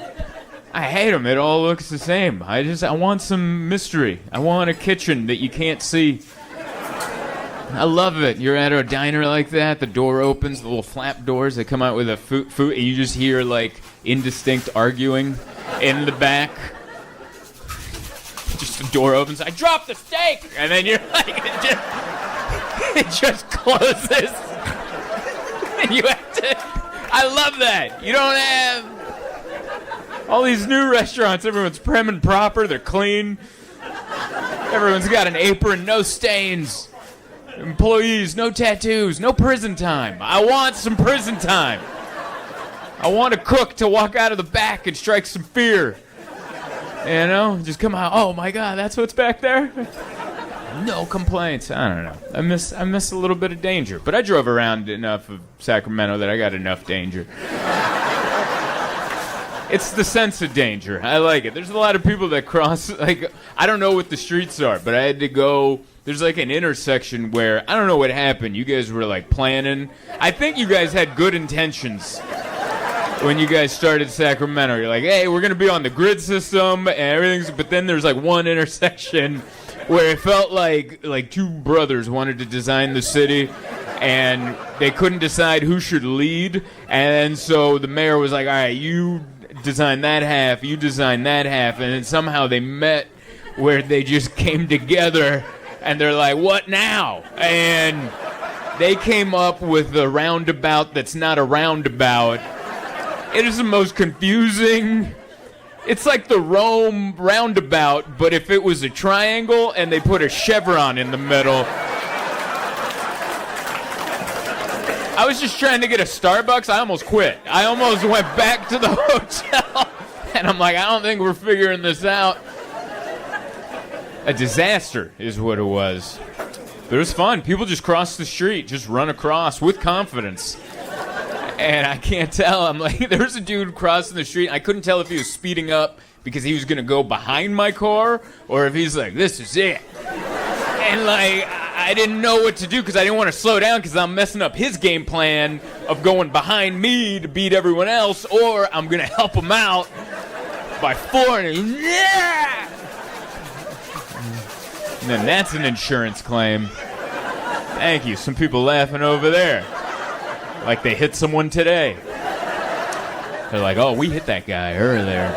I hate them. It all looks the same. I want some mystery. I want a kitchen that you can't see. I love it. You're at a diner like that, the door opens, the little flap doors, they come out with a food, and you just hear, indistinct arguing in the back. Just the door opens, I dropped the steak! And then you're like, it just closes. And you have to, I love that. You don't have all these new restaurants, everyone's prim and proper, they're clean. Everyone's got an apron, no stains. Employees, no tattoos, no prison time. I want some prison time. I want a cook to walk out of the back and strike some fear. You know, just come out, oh my God, that's what's back there? No complaints. I don't know. I miss a little bit of danger. But I drove around enough of Sacramento that I got enough danger. It's the sense of danger. I like it. There's a lot of people that cross, like, I don't know what the streets are, but I had to go. There's like an intersection where, I don't know what happened. You guys were like planning. I think you guys had good intentions when you guys started Sacramento. You're like, hey, we're going to be on the grid system and everything's, but then there's like one intersection where it felt like two brothers wanted to design the city and they couldn't decide who should lead. And so the mayor was like, all right, you design that half, you design that half. And then somehow they met where they just came together and they're like, what now? And they came up with a roundabout that's not a roundabout. It is the most confusing. It's like the Rome roundabout, but if it was a triangle and they put a chevron in the middle. I was just trying to get a Starbucks. I almost quit. I almost went back to the hotel. And I'm like, I don't think we're figuring this out. A disaster is what it was. But it was fun. People just cross the street, just run across with confidence. And I can't tell. I'm like, there was a dude crossing the street. I couldn't tell if he was speeding up because he was going to go behind my car or if he's like, this is it. And like, I didn't know what to do because I didn't want to slow down because I'm messing up his game plan of going behind me to beat everyone else, or I'm going to help him out by flooring. Yeah! And then that's an insurance claim. Thank you. Some people laughing over there. Like they hit someone today. They're like, oh, we hit that guy earlier.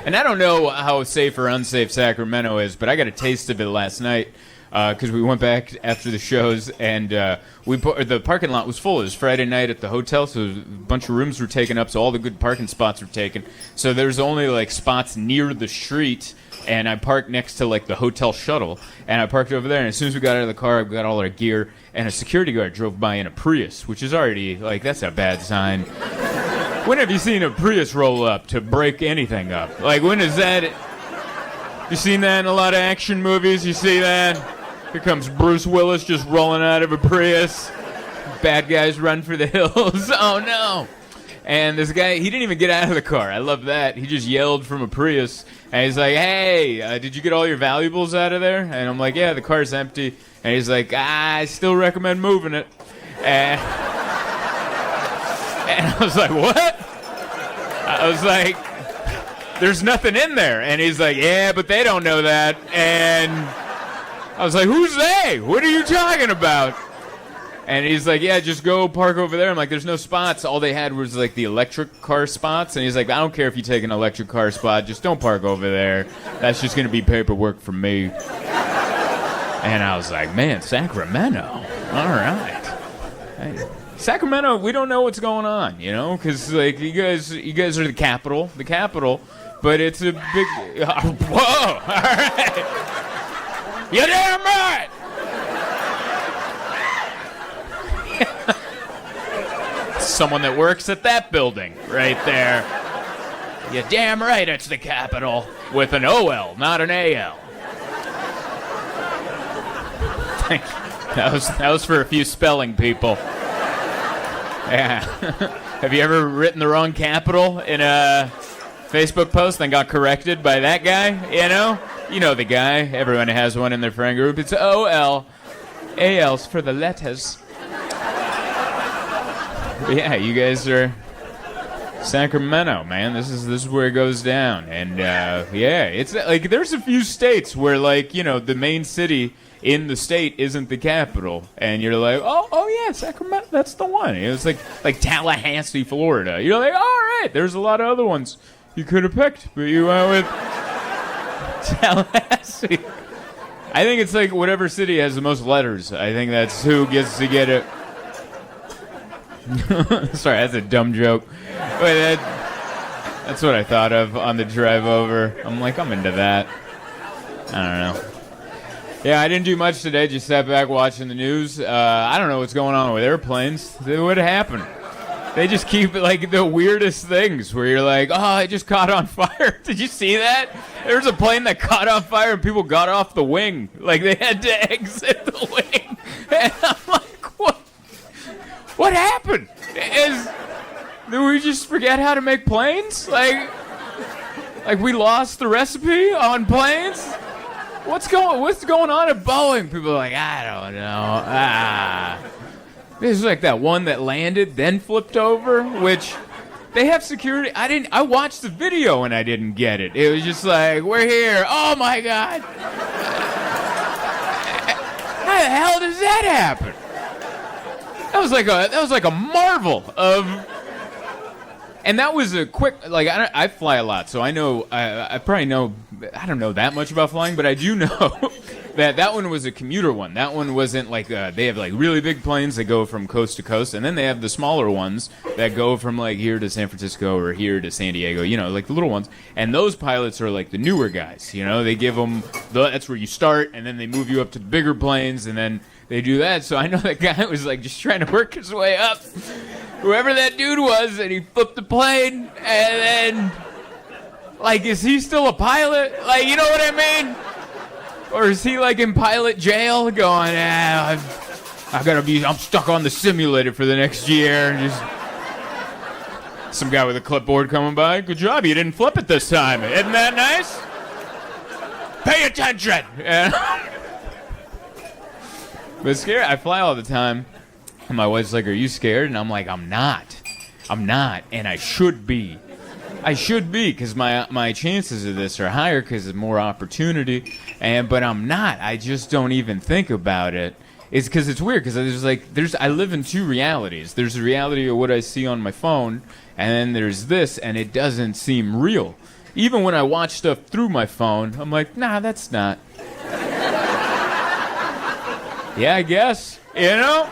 And I don't know how safe or unsafe Sacramento is, but I got a taste of it last night because we went back after the shows and the parking lot was full. It was Friday night at the hotel, so a bunch of rooms were taken up, so all the good parking spots were taken. So there's only like spots near the street. And I parked next to, like, the hotel shuttle. And I parked over there. And as soon as we got out of the car, we got all our gear. And a security guard drove by in a Prius, which is already, like, that's a bad sign. When have you seen a Prius roll up to break anything up? Like, when is that? You seen that in a lot of action movies? You see that? Here comes Bruce Willis just rolling out of a Prius. Bad guys run for the hills. Oh, no. And this guy, he didn't even get out of the car. I love that. He just yelled from a Prius. And he's like, hey, did you get all your valuables out of there? And I'm like, yeah, the car's empty. And he's like, I still recommend moving it. And I was like, what? I was like, there's nothing in there. And he's like, yeah, but they don't know that. And I was like, who's they? What are you talking about? And he's like, yeah, just go park over there. I'm like, there's no spots. All they had was, like, the electric car spots. And he's like, I don't care if you take an electric car spot. Just don't park over there. That's just going to be paperwork for me. And I was like, man, Sacramento. All right. Hey, Sacramento, we don't know what's going on, you know? Because, like, you guys are the capital. But it's a big... whoa! All right. You're damn right! Someone that works at that building right there. You're damn right it's the Capitol with an OL, not an AL. Thank you. That was for a few spelling people. Yeah. Have you ever written the wrong capital in a Facebook post and got corrected by that guy? You know the guy. Everyone has one in their friend group. It's OL. AL's for the letters. Yeah, you guys are Sacramento, man. This is where it goes down. And yeah, it's like there's a few states where, like, the main city in the state isn't the capital, and you're like, oh yeah, Sacramento, that's the one. It was like Tallahassee, Florida. You're like, all right, there's a lot of other ones you could have picked, but you went with Tallahassee. I think it's like whatever city has the most letters. I think that's who gets to get it. Sorry, that's a dumb joke. But that's what I thought of on the drive over. I'm like, I'm into that. I don't know. Yeah, I didn't do much today. Just sat back watching the news. I don't know what's going on with airplanes. What happened? They just keep like the weirdest things where you're like, oh, it just caught on fire. Did you see that? There was a plane that caught on fire and people got off the wing. Like they had to exit the wing. And I'm like, what? What happened? Did we just forget how to make planes? Like we lost the recipe on planes? What's going on at Boeing? People are like, I don't know. This is like that one that landed, then flipped over, which they have security. I watched the video and I didn't get it. It was just like, we're here. Oh my God. How the hell does that happen? That was like a marvel of. And that was a quick, like, I fly a lot, so I know, I probably know, I don't know that much about flying, but I do know that one was a commuter one. That one wasn't like, they have like really big planes that go from coast to coast, and then they have the smaller ones that go from like here to San Francisco or here to San Diego, you know, like the little ones. And those pilots are like the newer guys, you know, they give them, that's where you start, and then they move you up to the bigger planes, and then they do that. So I know that guy was like just trying to work his way up. Whoever that dude was, and he flipped the plane, and then, like, is he still a pilot? Like, you know what I mean? Or is he, like, in pilot jail going, I'm stuck on the simulator for the next year, and just some guy with a clipboard coming by, good job, you didn't flip it this time. Isn't that nice? Pay attention! But scared, I fly all the time. And my wife's like, are you scared? And I'm like, I'm not. And I should be. Because my chances of this are higher because there's more opportunity. But I'm not. I just don't even think about it. It's because it's weird because I live in two realities. There's the reality of what I see on my phone, and then there's this, and it doesn't seem real. Even when I watch stuff through my phone, I'm like, nah, that's not. Yeah, I guess. You know?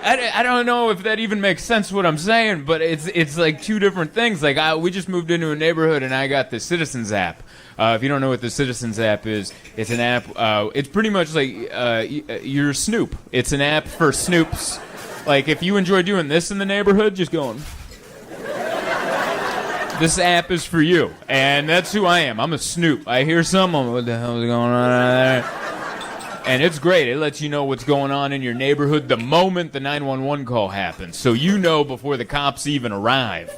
I don't know if that even makes sense what I'm saying, but it's like two different things. Like we just moved into a neighborhood and I got the Citizens app. If you don't know what the Citizens app is, it's an app. It's pretty much like you're Snoop. It's an app for Snoops. Like if you enjoy doing this in the neighborhood, just going. This app is for you, and that's who I am. I'm a Snoop. I hear something. What the hell is going on there? And it's great. It lets you know what's going on in your neighborhood the moment the 911 call happens. So you know before the cops even arrive.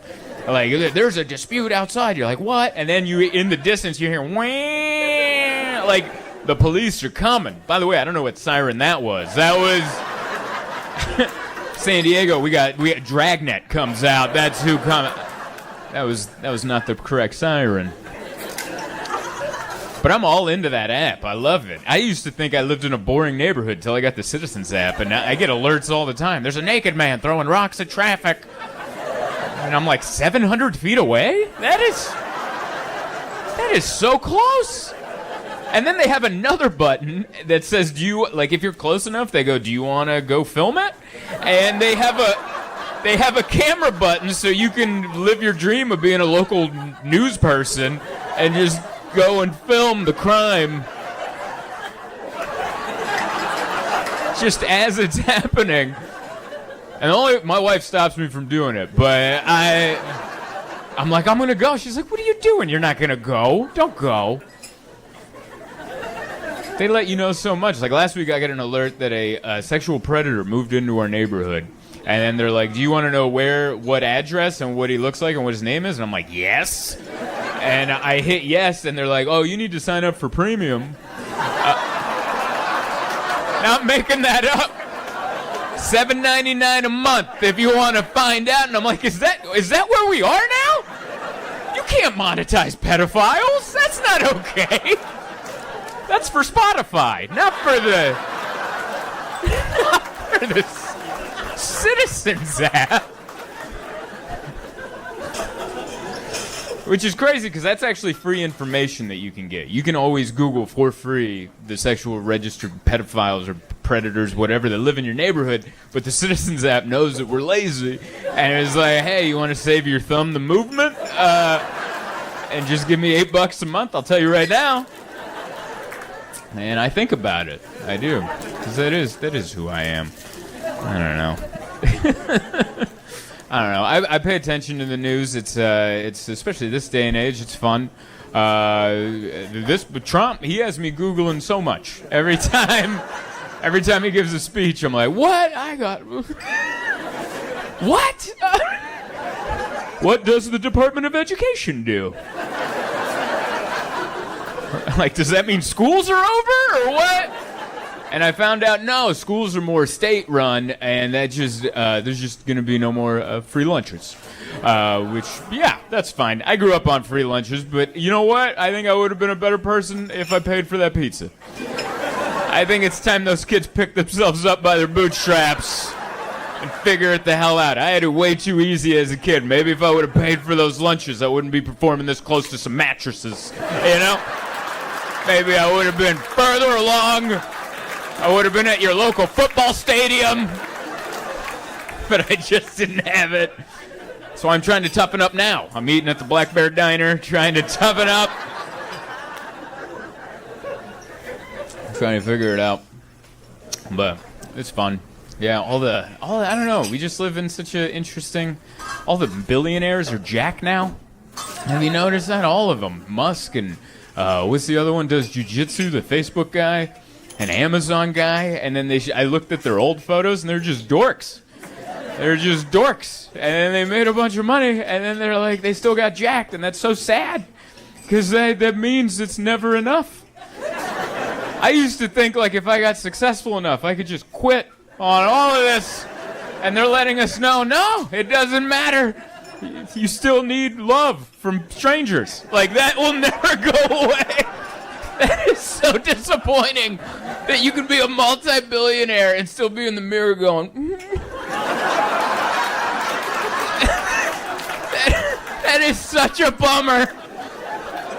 Like, there's a dispute outside. You're like, what? And then in the distance, you hear, wah! Like, the police are coming. By the way, I don't know what siren that was. That was San Diego. We got Dragnet comes out. That's who comes. That was not the correct siren. But I'm all into that app. I love it. I used to think I lived in a boring neighborhood until I got the Citizens app, and I get alerts all the time. There's a naked man throwing rocks at traffic. And I'm like, 700 feet away? That is so close. And then they have another button that says, if you're close enough, they go, do you want to go film it? And they have a camera button so you can live your dream of being a local news person and just go and film the crime just as it's happening. And my wife stops me from doing it, but I'm like, I'm gonna go. She's like, what are you doing? You're not gonna go. Don't go. They let you know so much. Like last week I got an alert that a sexual predator moved into our neighborhood. And then they're like, do you want to know what address and what he looks like and what his name is? And I'm like, yes. And I hit yes, and they're like, oh, you need to sign up for premium. Not making that up. $7.99 a month if you want to find out. And I'm like, is that where we are now? You can't monetize pedophiles. That's not okay. That's for Spotify, not for the Citizens app. Which is crazy because that's actually free information that you can get. You can always Google for free the sexual registered pedophiles or predators, whatever, that live in your neighborhood. But the Citizens app knows that we're lazy. And it's like, hey, you want to save your thumb the movement? And just give me $8 a month. I'll tell you right now. And I think about it. I do. Because that is who I am. I don't know. I don't know. I pay attention to the news. It's especially this day and age. It's fun. Trump, he has me Googling so much. Every time he gives a speech, I'm like, what? What? What does the Department of Education do? Like, does that mean schools are over or what? And I found out, no, schools are more state-run, and that just there's just going to be no more free lunches. Which, yeah, that's fine. I grew up on free lunches, but you know what? I think I would have been a better person if I paid for that pizza. I think it's time those kids pick themselves up by their bootstraps and figure it the hell out. I had it way too easy as a kid. Maybe if I would have paid for those lunches, I wouldn't be performing this close to some mattresses, you know? Maybe I would have been further along. I would have been at your local football stadium. But I just didn't have it. So I'm trying to toughen up now. I'm eating at the Black Bear Diner, trying to toughen up. Trying to figure it out. But it's fun. Yeah, all the I don't know. We just live in such an interesting. All the billionaires are jacked now. Have you noticed that? All of them. Musk and what's the other one? Does jiu-jitsu, the Facebook guy, an Amazon guy, and then I looked at their old photos and they're just dorks. They're just dorks, and then they made a bunch of money, and then they're like, they still got jacked, and that's so sad, because that means it's never enough. I used to think, like, if I got successful enough, I could just quit on all of this, and they're letting us know, no, it doesn't matter. You still need love from strangers. Like, that will never go away. That is so disappointing, that you can be a multi-billionaire and still be in the mirror going, That is such a bummer.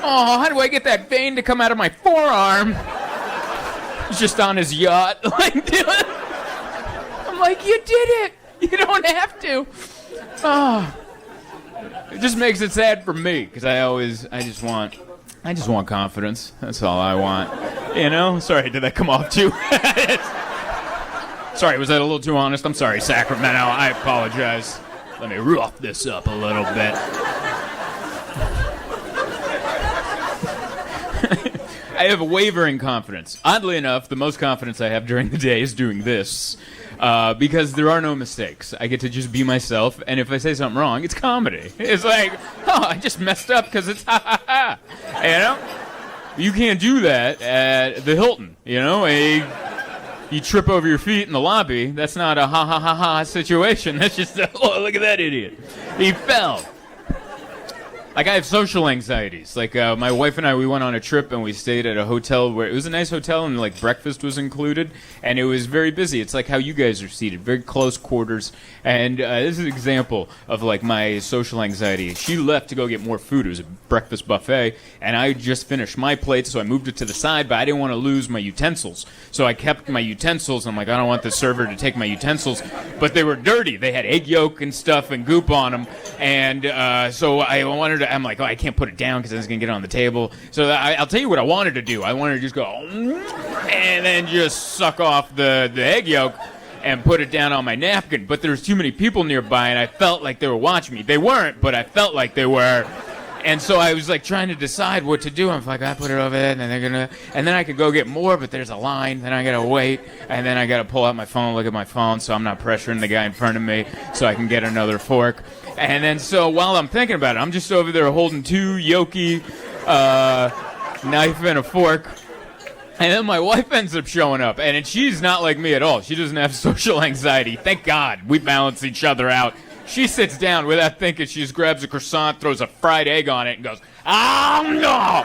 Oh, how do I get that vein to come out of my forearm? He's just on his yacht. Like, I'm like, you did it. You don't have to. Oh. It just makes it sad for me, because I just want confidence. That's all I want. You know? Sorry, did that come off too? Sorry, was that a little too honest? I'm sorry, Sacramento. I apologize. Let me rough this up a little bit. I have a wavering confidence. Oddly enough, the most confidence I have during the day is doing this. Because there are no mistakes. I get to just be myself, and if I say something wrong, it's comedy. It's like, oh, I just messed up because it's ha ha ha. You know? You can't do that at the Hilton, you know? You trip over your feet in the lobby, that's not a ha ha ha ha situation. That's just, oh, look at that idiot. He fell. Like, I have social anxieties. Like, my wife and I, we went on a trip and we stayed at a hotel where it was a nice hotel and, like, breakfast was included. And it was very busy. It's like how you guys are seated, very close quarters. And this is an example of, like, my social anxiety. She left to go get more food. It was a breakfast buffet. And I just finished my plate, so I moved it to the side, but I didn't want to lose my utensils. So I kept my utensils. I'm like, I don't want the server to take my utensils. But they were dirty. They had egg yolk and stuff and goop on them. And so I wanted to, I'm like, oh, I can't put it down because it's going to get on the table. So I'll tell you what I wanted to do. I wanted to just go, and then just suck off the egg yolk and put it down on my napkin. But there was too many people nearby, and I felt like they were watching me. They weren't, but I felt like they were. And so I was like trying to decide what to do. I'm like, I put it over there, and then and then I could go get more, but there's a line. Then I gotta wait, and then I gotta pull out my phone, look at my phone, so I'm not pressuring the guy in front of me, so I can get another fork. And then so while I'm thinking about it, I'm just over there holding two yolky knife and a fork. And then my wife ends up showing up, and she's not like me at all. She doesn't have social anxiety. Thank God. We balance each other out. She sits down without thinking. She just grabs a croissant, throws a fried egg on it, and goes, oh, no!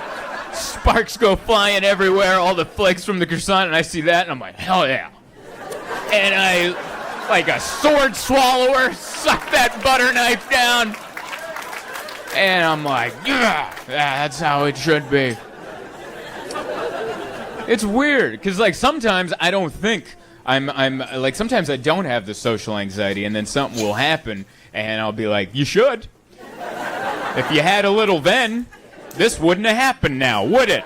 Sparks go flying everywhere, all the flakes from the croissant, and I see that, and I'm like, hell yeah. And I, like a sword swallower, suck that butter knife down, and I'm like, yeah, that's how it should be. It's weird, because, like, sometimes I don't think I'm like, sometimes I don't have the social anxiety, and then something will happen, and I'll be like, you should. If you had a little then, this wouldn't have happened now, would it?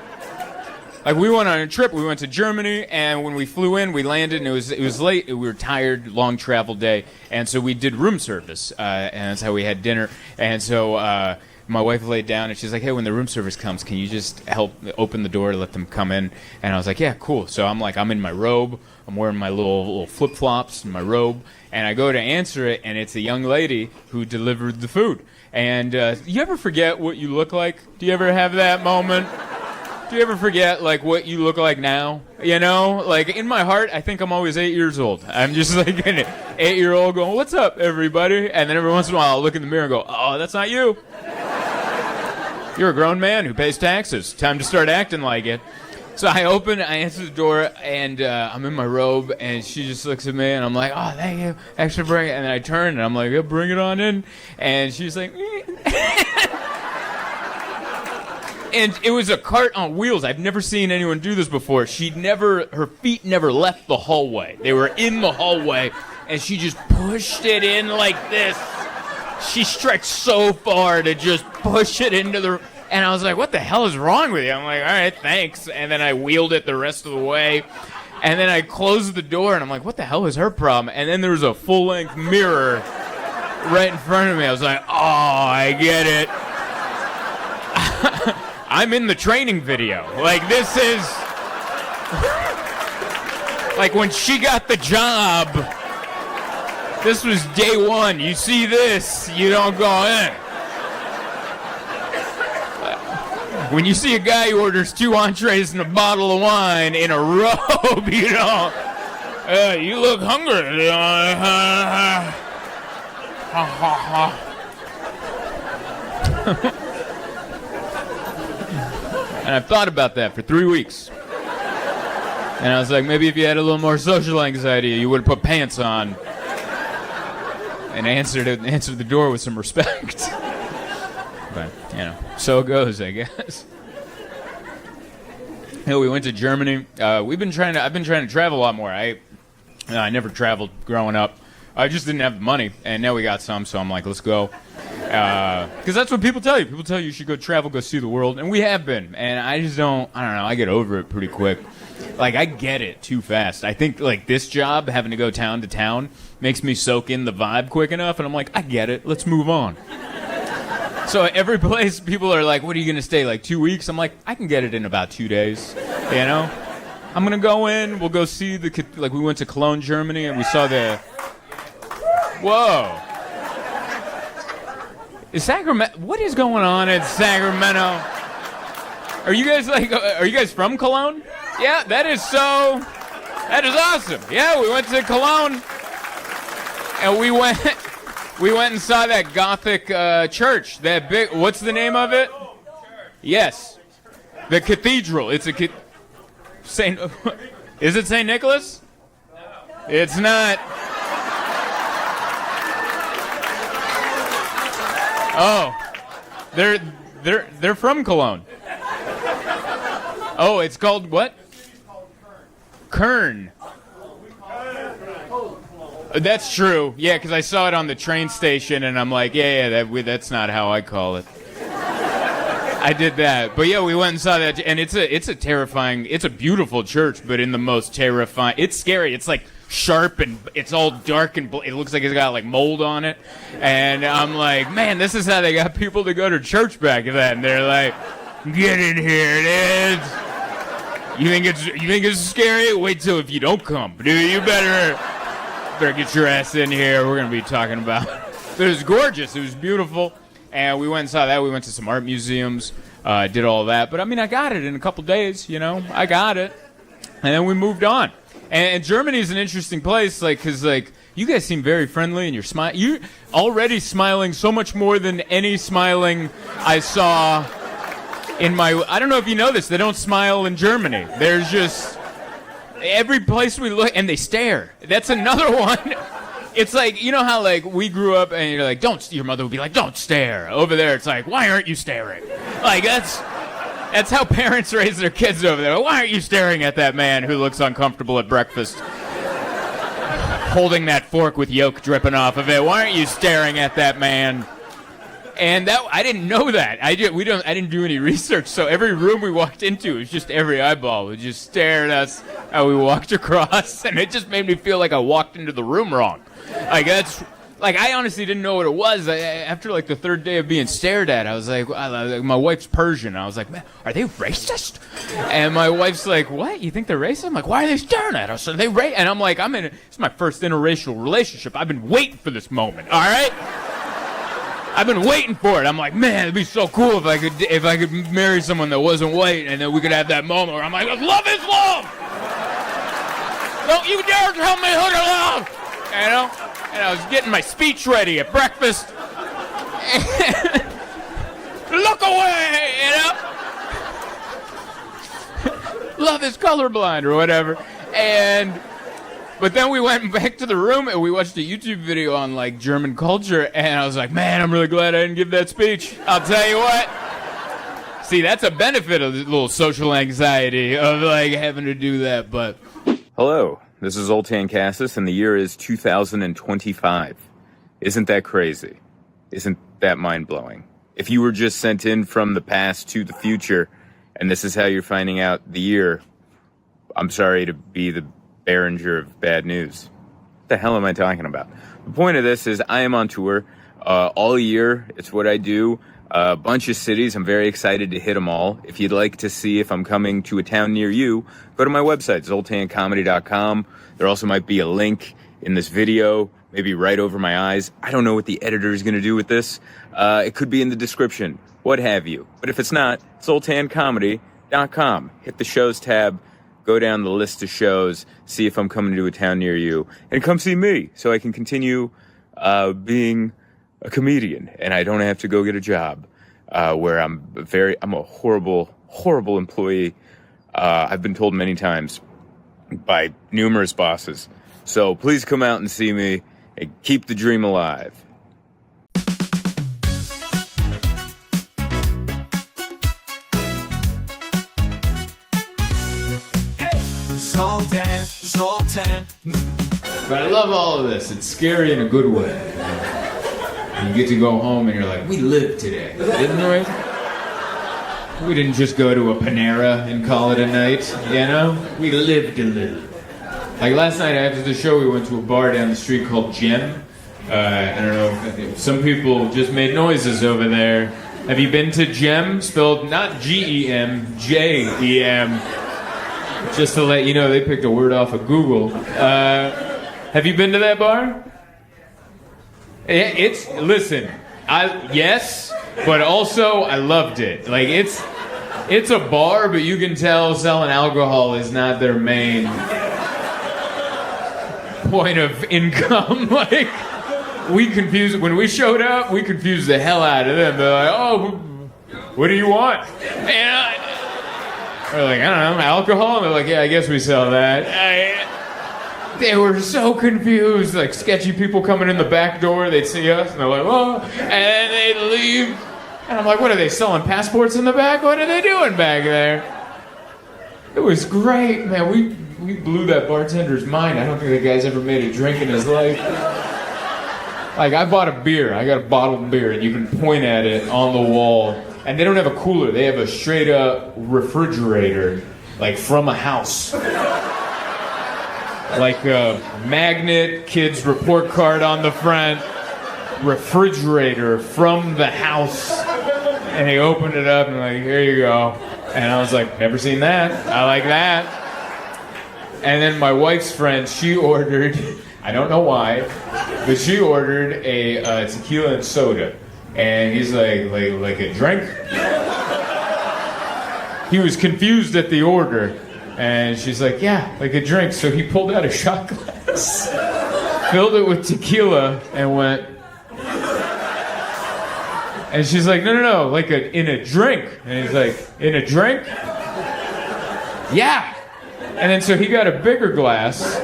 Like we went on a trip. We went to Germany, and when we flew in, we landed, and it was late. We were tired, long travel day, and so we did room service, and that's how we had dinner. And so my wife laid down, and she's like, "Hey, when the room service comes, can you just help open the door to let them come in?" And I was like, "Yeah, cool." So I'm in my robe. I'm wearing my little flip flops and my robe, and I go to answer it, and it's a young lady who delivered the food. And you ever forget what you look like? Do you ever have that moment? Do you ever forget, like, what you look like now? You know? Like, in my heart, I think I'm always 8 years old. I'm just like an 8-year-old going, "What's up, everybody?" And then every once in a while, I'll look in the mirror and go, "Oh, that's not you. You're a grown man who pays taxes. Time to start acting like it." So I answer the door, and I'm in my robe, and she just looks at me, and I'm like, "Oh, thank you. Extra bring it." And then I turn, and I'm like, "Yeah, bring it on in." And she's like, and it was a cart on wheels. I've never seen anyone do this before. Her feet never left the hallway. They were in the hallway, and she just pushed it in like this. She stretched so far to just push it into the... And I was like, "What the hell is wrong with you?" I'm like, "All right, thanks." And then I wheeled it the rest of the way. And then I closed the door, and I'm like, "What the hell is her problem?" And then there was a full-length mirror right in front of me. I was like, "Oh, I get it." I'm in the training video. Like, this is... like, when she got the job, this was day one. You see this, you don't go in. When you see a guy who orders 2 entrees and a bottle of wine in a robe, you don't... you look hungry. And I've thought about that for 3 weeks. And I was like, maybe if you had a little more social anxiety, you would have put pants on. And answered the door with some respect. But, you know, so it goes, I guess. We went to Germany. I've been trying to travel a lot more. I never traveled growing up. I just didn't have the money, and now we got some, so I'm like, let's go. Because that's what people tell you. People tell you should go travel, go see the world, and we have been. And I don't know, I get over it pretty quick. Like, I get it too fast. I think, like, this job, having to go town to town, makes me soak in the vibe quick enough, and I'm like, I get it, let's move on. So every place, people are like, "What are you going to stay, like 2 weeks?" I'm like, I can get it in about 2 days, you know? I'm going to go in, we'll go see like, we went to Cologne, Germany, and we saw the... Whoa. Is Sacramento... What is going on in Sacramento? Are you guys from Cologne? Yeah, that is awesome. Yeah, we went to Cologne, and we went and saw that Gothic church. That big... What's the name of it? Yes. The cathedral. It's a... Saint... Is it St. Nicholas? It's not. Oh. They're from Cologne. Oh, it's called what? Kern. That's true. Yeah, because I saw it on the train station, and I'm like, that's not how I call it. I did that. But yeah, we went and saw that, and it's a terrifying, it's a beautiful church, but in the most terrifying, it's scary. It's like sharp, and it's all dark, and it looks like it's got like mold on it. And I'm like, man, this is how they got people to go to church back then. They're like, get in here, it is. You think it's scary? Wait till if you don't come, dude. You better get your ass in here. We're gonna be talking about. But it was gorgeous. It was beautiful, and we went and saw that. We went to some art museums, did all that. But I mean, I got it in a couple days. You know, I got it, and then we moved on. And Germany is an interesting place, like, because like you guys seem very friendly, and you're already smiling so much more than any smiling I saw. I don't know if you know this, they don't smile in Germany. There's just, every place we look, and they stare. That's another one. It's like, you know how like we grew up and you're like, your mother would be like, don't stare. Over there, it's like, why aren't you staring? Like, that's how parents raise their kids over there. Why aren't you staring at that man who looks uncomfortable at breakfast? Holding that fork with yolk dripping off of it. Why aren't you staring at that man? And that I didn't know that. I didn't do any research. So every room we walked into, it was just every eyeball would just stare at us how we walked across, and it just made me feel like I walked into the room wrong. Like I honestly didn't know what it was. After like the third day of being stared at, I was like, my wife's Persian. I was like, man, are they racist? And my wife's like, what? You think they're racist? I'm like, why are they staring at us? Are they racist? And I'm like, it's my first interracial relationship. I've been waiting for this moment. All right. I've been waiting for it. I'm like, man, it'd be so cool if I could marry someone that wasn't white, and then we could have that moment where I'm like, love is love. Don't you dare tell me who to love. You know? And I was getting my speech ready at breakfast. Look away, you know? Love is colorblind or whatever. But then we went back to the room and we watched a YouTube video on like German culture, and I was like, man, I'm really glad I didn't give that speech. I'll tell you what. See, that's a benefit of the little social anxiety of like having to do that, but... Hello, this is Zoltan Kaszas, and the year is 2025. Isn't that crazy? Isn't that mind-blowing? If you were just sent in from the past to the future, and this is how you're finding out the year, I'm sorry to be the bearer of bad news. What the hell am I talking about? The point of this is I am on tour all year. It's what I do. A bunch of cities. I'm very excited to hit them all. If you'd like to see if I'm coming to a town near you, go to my website, zoltancomedy.com. There also might be a link in this video, maybe right over my eyes. I don't know what the editor is going to do with this. It could be in the description, what have you. But if it's not, zoltancomedy.com. Hit the shows tab. Go down the list of shows, see if I'm coming to a town near you, and come see me so I can continue being a comedian and I don't have to go get a job where I'm a horrible employee. I've been told many times by numerous bosses. So please come out and see me and keep the dream alive. Zoltan. But I love all of this. It's scary in a good way. You get to go home and you're like, we lived today, didn't we? We didn't just go to a Panera and call it a night, you know? We lived a little. Like last night after the show, we went to a bar down the street called Gem. I don't know, some people just made noises over there. Have you been to Gem? Spelled not G-E-M, J-E-M. Just to let you know, they picked a word off of Google. Have you been to that bar? Listen, yes, but also I loved it. Like it's a bar, but you can tell selling alcohol is not their main point of income. Like when we showed up, we confused the hell out of them. They're like, oh, what do you want? And we're like, I don't know, alcohol? And they're like, yeah, I guess we sell that. They were so confused, like sketchy people coming in the back door, they'd see us, and they're like, oh, and then they'd leave. And I'm like, what are they, selling passports in the back? What are they doing back there? It was great, man. We blew that bartender's mind. I don't think that guy's ever made a drink in his life. Like, I bought a beer. I got a bottle of beer, and you can point at it on the wall. And they don't have a cooler. They have a straight-up refrigerator, like from a house. Like a magnet, kid's report card on the front, refrigerator from the house. And he opened it up and like, here you go. And I was like, never seen that. I like that. And then my wife's friend, she ordered, I don't know why, but she ordered a tequila and soda. And he's like a drink? He was confused at the order. And she's like, yeah, like a drink. So he pulled out a shot glass, filled it with tequila, and went. And she's like, no, like in a drink. And he's like, in a drink? Yeah. And then so he got a bigger glass,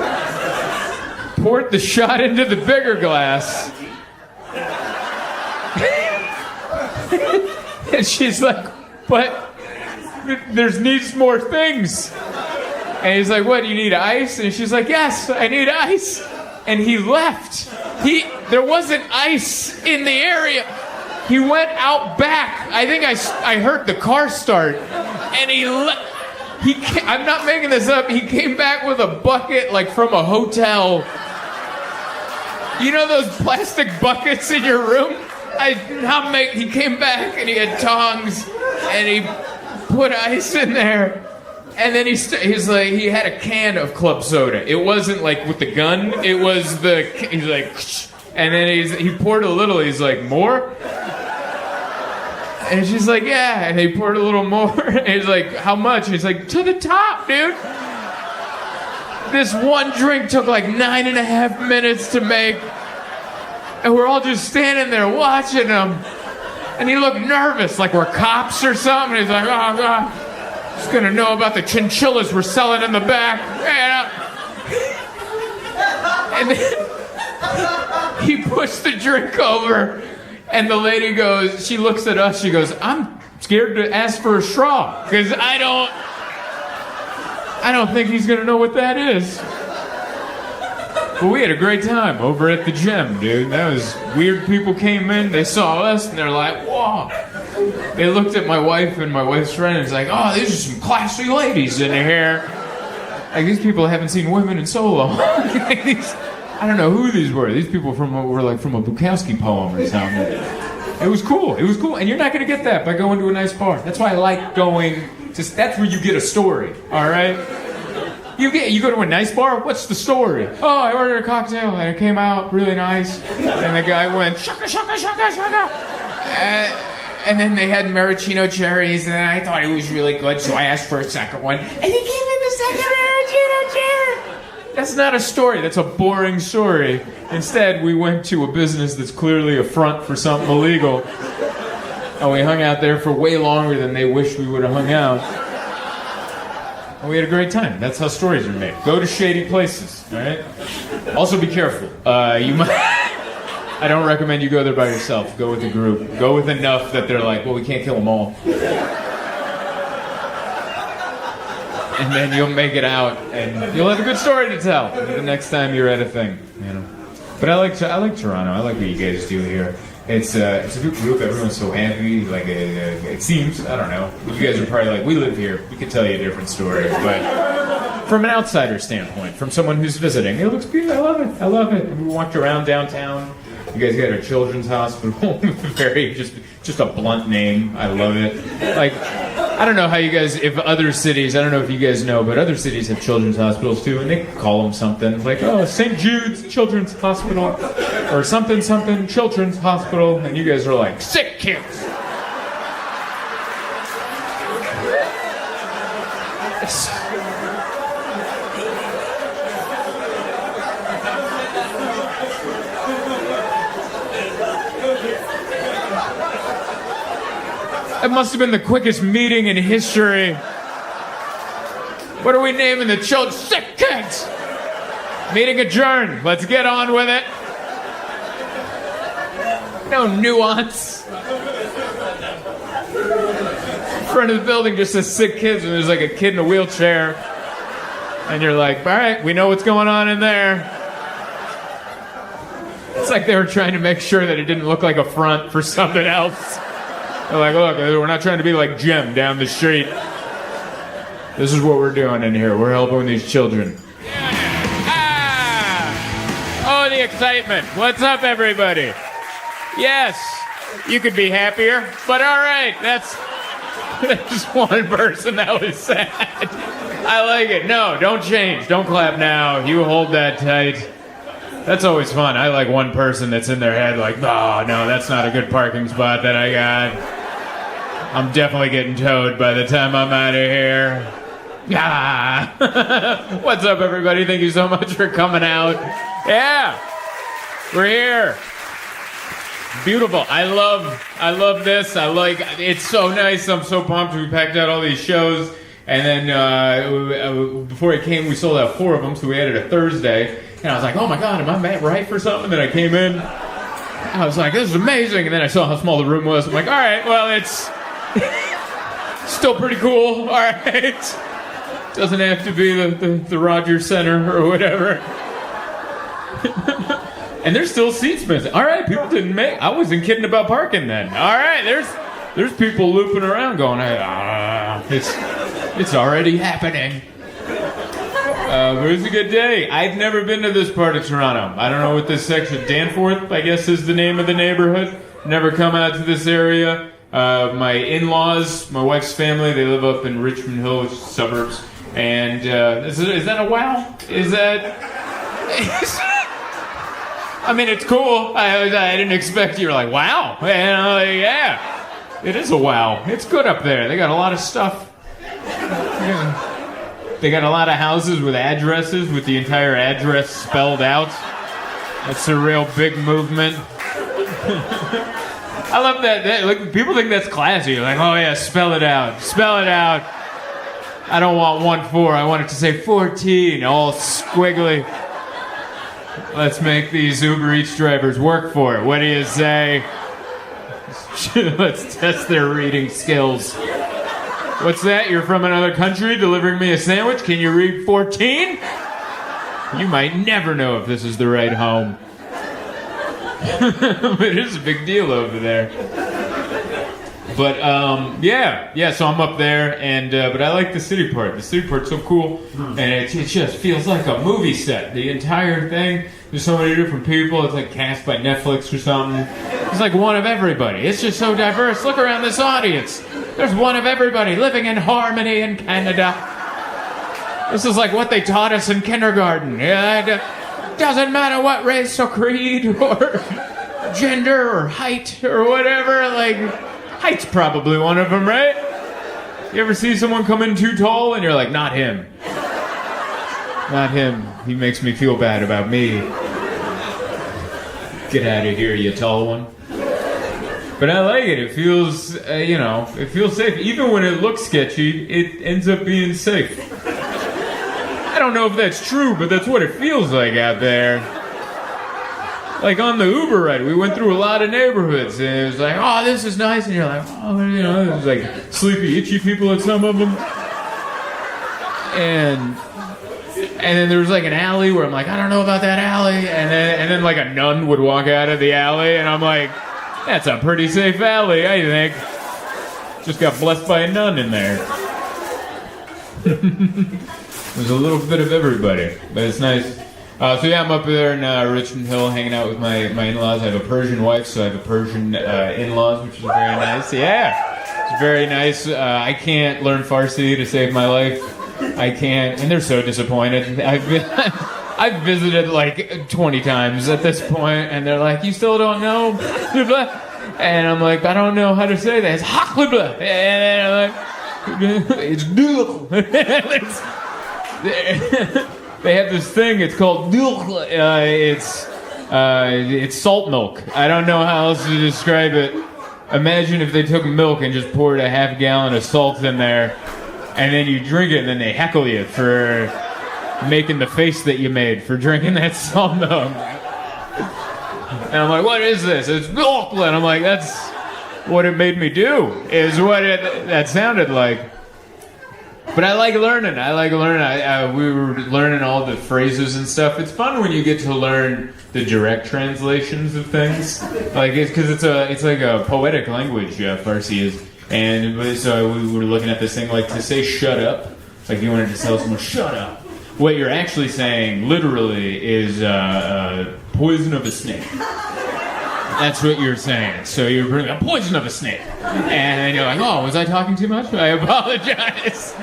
poured the shot into the bigger glass. And she's like, but there's needs more things. And he's like, what, you need ice? And she's like, yes, I need ice. And he left. There wasn't ice in the area. He went out back. I think I heard the car start, and I'm not making this up. He came back with a bucket like from a hotel. You know those plastic buckets in your room? He came back and he had tongs and he put ice in there. And then he's like, he had a can of club soda. It wasn't like with the gun. It was he's like, and then he poured a little. He's like, more? And she's like, yeah. And he poured a little more. And he's like, how much? And he's like, to the top, dude. This one drink took like 9.5 minutes to make. And we're all just standing there watching him. And he looked nervous, like we're cops or something. He's like, oh, God. He's going to know about the chinchillas we're selling in the back. And then he pushed the drink over. And the lady goes, she looks at us, she goes, I'm scared to ask for a straw. Because I don't think he's going to know what that is. But we had a great time over at the gym, dude. That was weird. People came in, they saw us, and they're like, whoa. They looked at my wife and my wife's friend and was like, oh, these are some classy ladies in here. Like, these people haven't seen women in so long. I don't know who these were. These people were like from a Bukowski poem or something. It was cool. It was cool. And you're not going to get that by going to a nice bar. That's why I like going to... That's where you get a story, all right? You go to a nice bar, what's the story? Oh, I ordered a cocktail and it came out really nice. And the guy went, shaka, shaka, shaka, shaka. And then they had maraschino cherries and I thought it was really good, so I asked for a second one. And he gave me the second maraschino cherry. That's not a story, that's a boring story. Instead, we went to a business that's clearly a front for something illegal. And we hung out there for way longer than they wished we would have hung out. And we had a great time. That's how stories are made. Go to shady places, all right? Also be careful. I don't recommend you go there by yourself. Go with a group. Go with enough that they're like, well, we can't kill them all. And then you'll make it out, and you'll have a good story to tell the next time you're at a thing, you know. But I like Toronto. I like what you guys do here. It's a good group. Everyone's so happy. Like it seems. I don't know. You guys are probably like, we live here. We could tell you a different story. But from an outsider standpoint, from someone who's visiting, it looks good. I love it. I love it. We walked around downtown. You guys got a children's hospital. Very just a blunt name. I love it. Like, I don't know how you guys, if other cities, I don't know if you guys know, but other cities have children's hospitals too, and they call them something like, oh, St. Jude's Children's Hospital, or something Children's Hospital, and you guys are like, sick kids. That must have been the quickest meeting in history. What are we naming the children? Sick kids! Meeting adjourned. Let's get on with it. No nuance. Front of the building just says sick kids, and there's like a kid in a wheelchair. And you're like, all right, we know what's going on in there. It's like they were trying to make sure that it didn't look like a front for something else. They're like, look, we're not trying to be like Jim down the street. This is what we're doing in here. We're helping these children. Oh, the excitement. What's up, everybody? Yes, you could be happier, but all right, that's one person that was sad. I like it. No, don't change. Don't clap now. You hold that tight. That's always fun. I like one person that's in their head like, oh, no, that's not a good parking spot that I got. I'm definitely getting towed by the time I'm out of here. Ah. What's up, everybody? Thank you so much for coming out. Yeah, we're here. Beautiful. I love this. It's so nice. I'm so pumped. We packed out all these shows. And then before it came, we sold out 4 of them, so we added a Thursday. And I was like, oh my God, am I right for something? And then I came in. I was like, this is amazing. And then I saw how small the room was. I'm like, all right, well, it's still pretty cool. All right. Doesn't have to be the Rogers Center or whatever. And there's still seats missing. All right, people didn't make. I wasn't kidding about parking then. All right, there's people looping around going, it's already happening. But it was a good day. I've never been to this part of Toronto. I don't know what this section, Danforth, I guess is the name of the neighborhood. Never come out to this area. My in-laws, my wife's family, they live up in Richmond Hill, which is suburbs. And is that a wow? Is that... I mean, it's cool. I didn't expect you were like, wow. And I'm like, yeah, it is a wow. It's good up there. They got a lot of stuff. Yeah. They got a lot of houses with addresses, with the entire address spelled out. That's a real big movement. I love that. Like, people think that's classy. Like, oh yeah, spell it out. Spell it out. I don't want 1-4. I want it to say 14, all squiggly. Let's make these Uber Eats drivers work for it. What do you say? Let's test their reading skills. What's that? You're from another country delivering me a sandwich? Can you read 14? You might never know if this is the right home. It is a big deal over there. But yeah. So I'm up there, and but I like the city part. The city part's so cool, and it just feels like a movie set. The entire thing. There's so many different people. It's like cast by Netflix or something. It's like one of everybody. It's just so diverse. Look around this audience. There's one of everybody living in harmony in Canada. This is like what they taught us in kindergarten. It doesn't matter what race or creed or gender or height or whatever. Like, height's probably one of them, right? You ever see someone come in too tall and you're like, not him. Not him. He makes me feel bad about me. Get out of here, you tall one. But I like it. It feels, it feels safe. Even when it looks sketchy, it ends up being safe. I don't know if that's true, but that's what it feels like out there. Like on the Uber ride, we went through a lot of neighborhoods, and it was like, oh, this is nice, and you're like, oh, there's like sleepy, itchy people at some of them. And then there was like an alley where I'm like, I don't know about that alley. And then like a nun would walk out of the alley, and I'm like, that's a pretty safe alley, I think. Just got blessed by a nun in there. There's a little bit of everybody, but it's nice. So yeah, I'm up there in Richmond Hill hanging out with my in-laws. I have a Persian wife, so I have a Persian in-laws, which is very nice. Yeah, it's very nice. I can't learn Farsi to save my life. I can't, and they're so disappointed. I've visited like 20 times at this point, and they're like, you still don't know? And I'm like, I don't know how to say that. It's haklibla. And I'm like, it's dul. They have this thing, it's called dul. It's salt milk. I don't know how else to describe it. Imagine if they took milk and just poured a half gallon of salt in there, and then you drink it, and then they heckle you for making the face that you made for drinking that salt milk. And I'm like, what is this? It's milk. And I'm like, that's what it made me do, is what that sounded like. But I like learning. We were learning all the phrases and stuff. It's fun when you get to learn the direct translations of things. Like, because it's like a poetic language, Farsi is. And so we were looking at this thing, like to say shut up. Like you wanted to tell someone, shut up. What you're actually saying, literally, is poison of a snake. That's what you're saying. So you're bringing a poison of a snake. And then you're like, oh, was I talking too much? I apologize.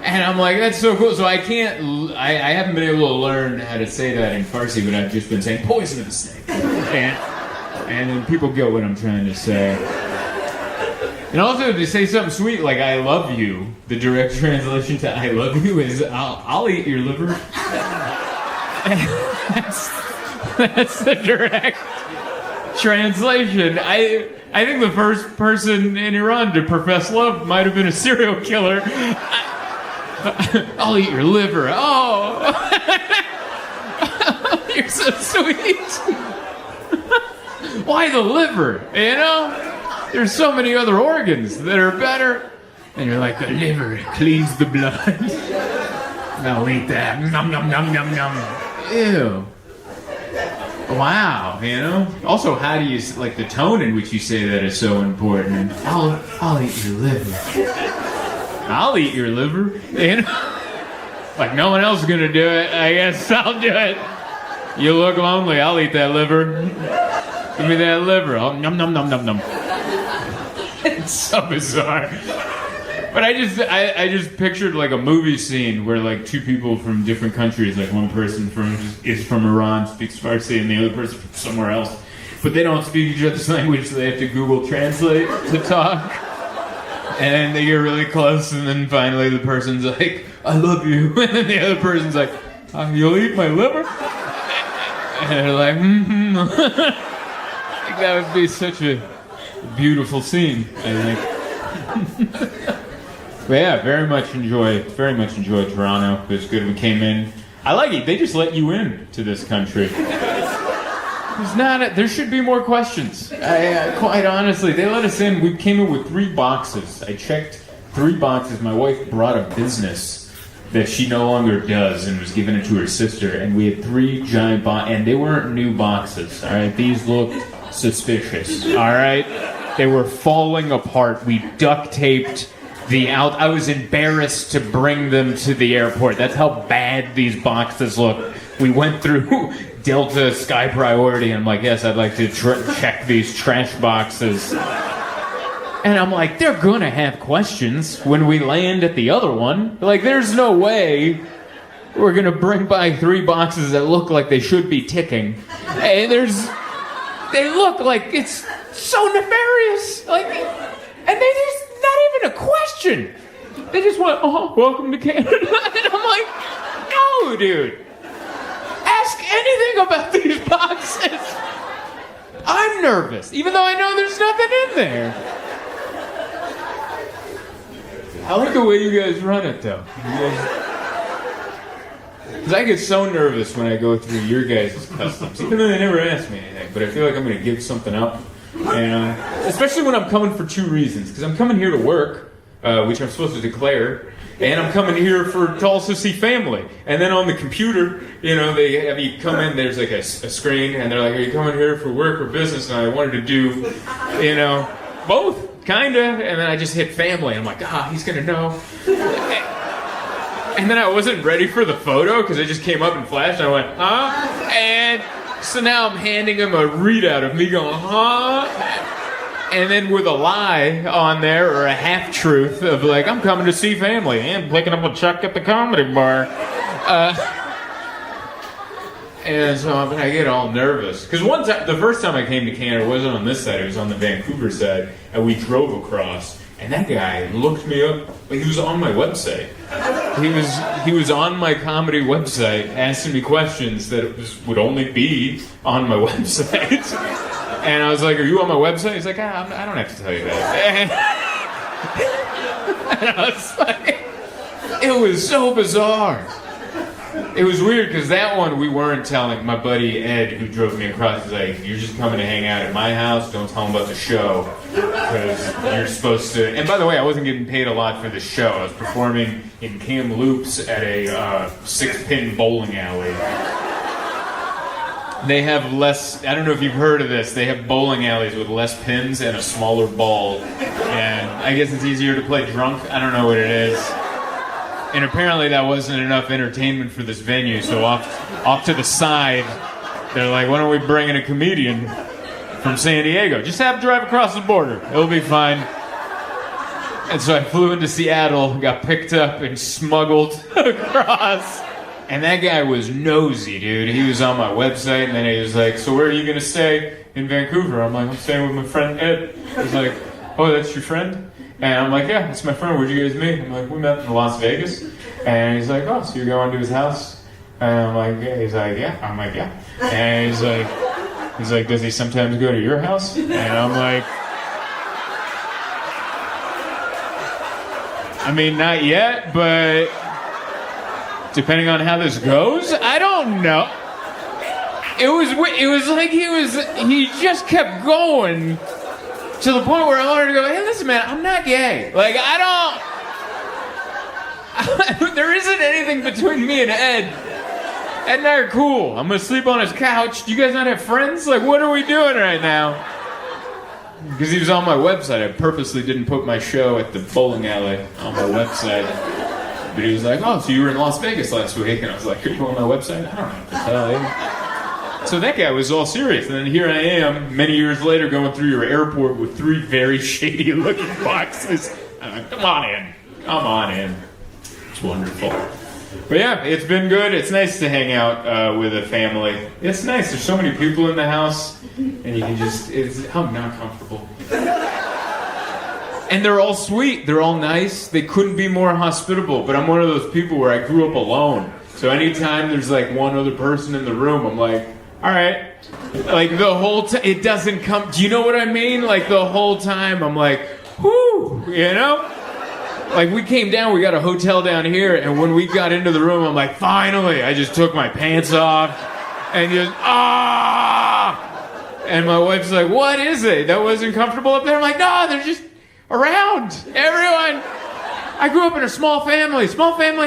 And I'm like, that's so cool. So I haven't been able to learn how to say that in Farsi, but I've just been saying poison of a snake. And then people get what I'm trying to say. And also to say something sweet like I love you, the direct translation to I love you is I'll eat your liver. That's the direct translation. I think the first person in Iran to profess love might have been a serial killer. I'll eat your liver. Oh, you're so sweet. Why the liver? You know? There's so many other organs that are better. And you're like, the liver cleans the blood. I'll eat that. Nom, nom, nom, nom, nom. Ew. Wow, you know? Also, how do you, like, the tone in which you say that is so important. I'll eat your liver. I'll eat your liver, you know? Like, no one else is gonna do it, I guess I'll do it. You look lonely, I'll eat that liver. Give me that liver. Oh, num num num num num. It's so bizarre. But I just pictured like a movie scene where like two people from different countries, like one person is from Iran, speaks Farsi, and the other person from somewhere else. But they don't speak each other's language, so they have to Google Translate to talk. And they get really close, and then finally the person's like, I love you. And then the other person's like, you'll eat my liver? And they're like, mm-hmm. I think that would be such a beautiful scene, I think. But yeah, very much enjoyed Toronto. It was good. We came in. I like it. They just let you in to this country. There should be more questions. Quite honestly, they let us in. We came in with 3 boxes. I checked 3 boxes. My wife brought a business that she no longer does and was giving it to her sister. And we had 3 giant boxes. And they weren't new boxes. All right, these looked suspicious. All right, they were falling apart. We duct taped I was embarrassed to bring them to the airport. That's how bad these boxes look. We went through Delta Sky Priority, and I'm like, yes, I'd like to check these trash boxes. And I'm like, they're gonna have questions when we land at the other one. Like, there's no way we're gonna bring by 3 boxes that look like they should be ticking. And they look like it's so nefarious. Like, and they just, not even a question. They just went, welcome to Canada. And I'm like, no, dude. Ask anything about these boxes. I'm nervous, even though I know there's nothing in there. I like the way you guys run it, though. Because I get so nervous when I go through your guys' customs, even though they never ask me anything. But I feel like I'm going to give something up. And especially when I'm coming for 2 reasons. Because I'm coming here to work, which I'm supposed to declare, and I'm coming here to also see family. And then on the computer, you know, they have you come in, there's like a screen, and they're like, are you coming here for work or business? And I wanted to do, you know, both, kind of. And then I just hit family, and I'm like, he's going to know. And then I wasn't ready for the photo, because it just came up and flashed, and I went, And so now I'm handing him a readout of me going, and then with a lie on there, or a half-truth of like, I'm coming to see family, and picking up a check at the comedy bar. And so I get all nervous. Because the first time I came to Canada, it wasn't on this side, it was on the Vancouver side, and we drove across, and that guy looked me up, like he was on my website. He was on my comedy website asking me questions that would only be on my website. And I was like, are you on my website? He's like, I don't have to tell you that. And I was like, it was so bizarre. It was weird because that one we weren't telling. My buddy Ed, who drove me across, was like, you're just coming to hang out at my house. Don't tell him about the show because you're supposed to. And by the way, I wasn't getting paid a lot for this show. I was performing in Kamloops at a 6-pin bowling alley. They have less. I don't know if you've heard of this. They have bowling alleys with less pins and a smaller ball. And I guess it's easier to play drunk. I don't know what it is. And apparently that wasn't enough entertainment for this venue, so off to the side, they're like, why don't we bring in a comedian from San Diego? Just have him drive across the border. It'll be fine. And so I flew into Seattle, got picked up and smuggled across. And that guy was nosy, dude. He was on my website, and then he was like, so where are you going to stay in Vancouver? I'm like, I'm staying with my friend Ed. He's like, oh, that's your friend? And I'm like, yeah, that's my friend. Where'd you guys meet? I'm like, we met in Las Vegas. And he's like, oh, so you're going to his house? And I'm like, yeah. He's like, yeah. I'm like, yeah. And he's like, does he sometimes go to your house? And I'm like, I mean, not yet, but depending on how this goes, I don't know. It was like he just kept going. To the point where I wanted to go, hey, listen, man, I'm not gay. Like, there isn't anything between me and Ed. And they're cool. I'm gonna sleep on his couch. Do you guys not have friends? Like, what are we doing right now? Because he was on my website. I purposely didn't put my show at the bowling alley on my website. But he was like, oh, so you were in Las Vegas last week? And I was like, are you on my website? I don't know what to tell you. So that guy was all serious. And then here I am, many years later, going through your airport with 3 very shady-looking boxes. I'm like, come on in. Come on in. It's wonderful. But yeah, it's been good. It's nice to hang out with a family. It's nice. There's so many people in the house, and you can just, I'm not comfortable. And they're all sweet. They're all nice. They couldn't be more hospitable. But I'm one of those people where I grew up alone. So anytime there's like one other person in the room, I'm like, all right. Like the whole time, it doesn't come, do you know what I mean? Like the whole time, I'm like, whoo, you know? Like, we came down, we got a hotel down here, and when we got into the room, I'm like, finally! I just took my pants off, and just, ah! And my wife's like, what is it? That wasn't comfortable up there? I'm like, no, they're just around. Everyone. I grew up in a small family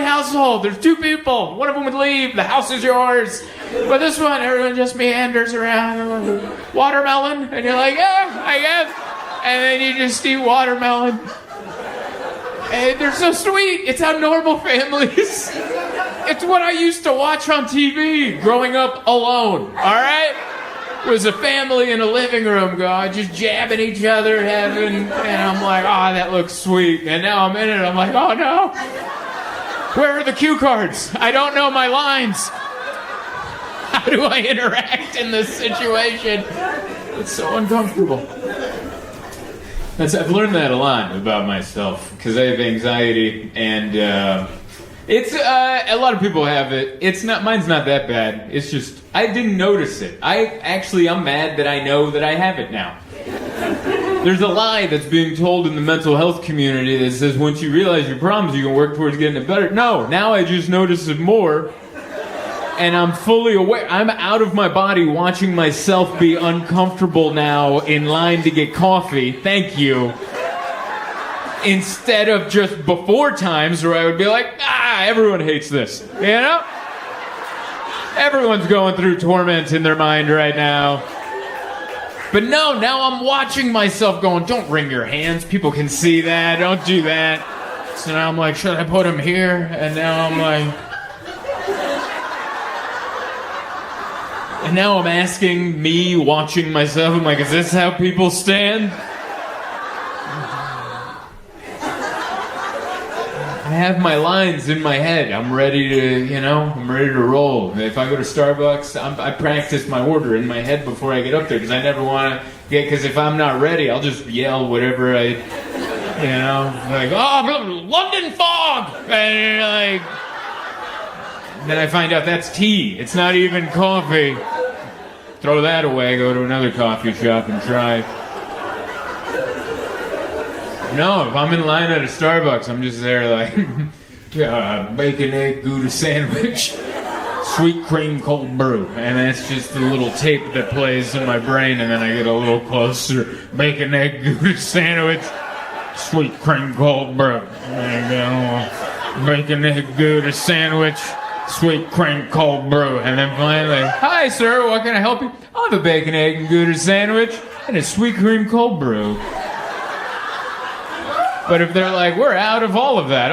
household. There's 2 people. One of them would leave. The house is yours. But this one, everyone just meanders around. Watermelon? And you're like, yeah, I guess. And then you just eat watermelon. And they're so sweet. It's how normal families. It's what I used to watch on TV growing up alone. All right? It was a family in a living room, God, just jabbing each other, and I'm like, oh, that looks sweet. And now I'm in it. I'm like, oh no. Where are the cue cards? I don't know my lines. How do I interact in this situation? It's so uncomfortable. I've learned that a lot about myself because I have anxiety, and it's a lot of people have it. Mine's not that bad. It's just I didn't notice it. I'm mad that I know that I have it now. There's a lie that's being told in the mental health community that says once you realize your problems, you can work towards getting it better. No, now I just notice it more. And I'm fully aware. I'm out of my body watching myself be uncomfortable now in line to get coffee. Thank you. Instead of just before times where I would be like, everyone hates this. You know? Everyone's going through torment in their mind right now. But no, now I'm watching myself going, don't wring your hands. People can see that. Don't do that. So now I'm like, should I put them here? And now I'm like... And now I'm asking me, watching myself, I'm like, is this how people stand? I have my lines in my head. I'm ready to, I'm ready to roll. If I go to Starbucks, I practice my order in my head before I get up there because I never want to because if I'm not ready, I'll just yell whatever like, oh, London fog! And then I find out that's tea. It's not even coffee. Throw that away, go to another coffee shop and try. No, if I'm in line at a Starbucks, I'm just there like, bacon, egg, Gouda sandwich, sweet cream cold brew. And that's just the little tape that plays in my brain, and then I get a little closer. Bacon, egg, Gouda sandwich, sweet cream cold brew. Bacon, egg, Gouda sandwich, sweet cream cold brew. And then finally, hi sir, what can I help you? I'll have a bacon, egg, and Gouda sandwich and a sweet cream cold brew. But if they're like, we're out of all of that.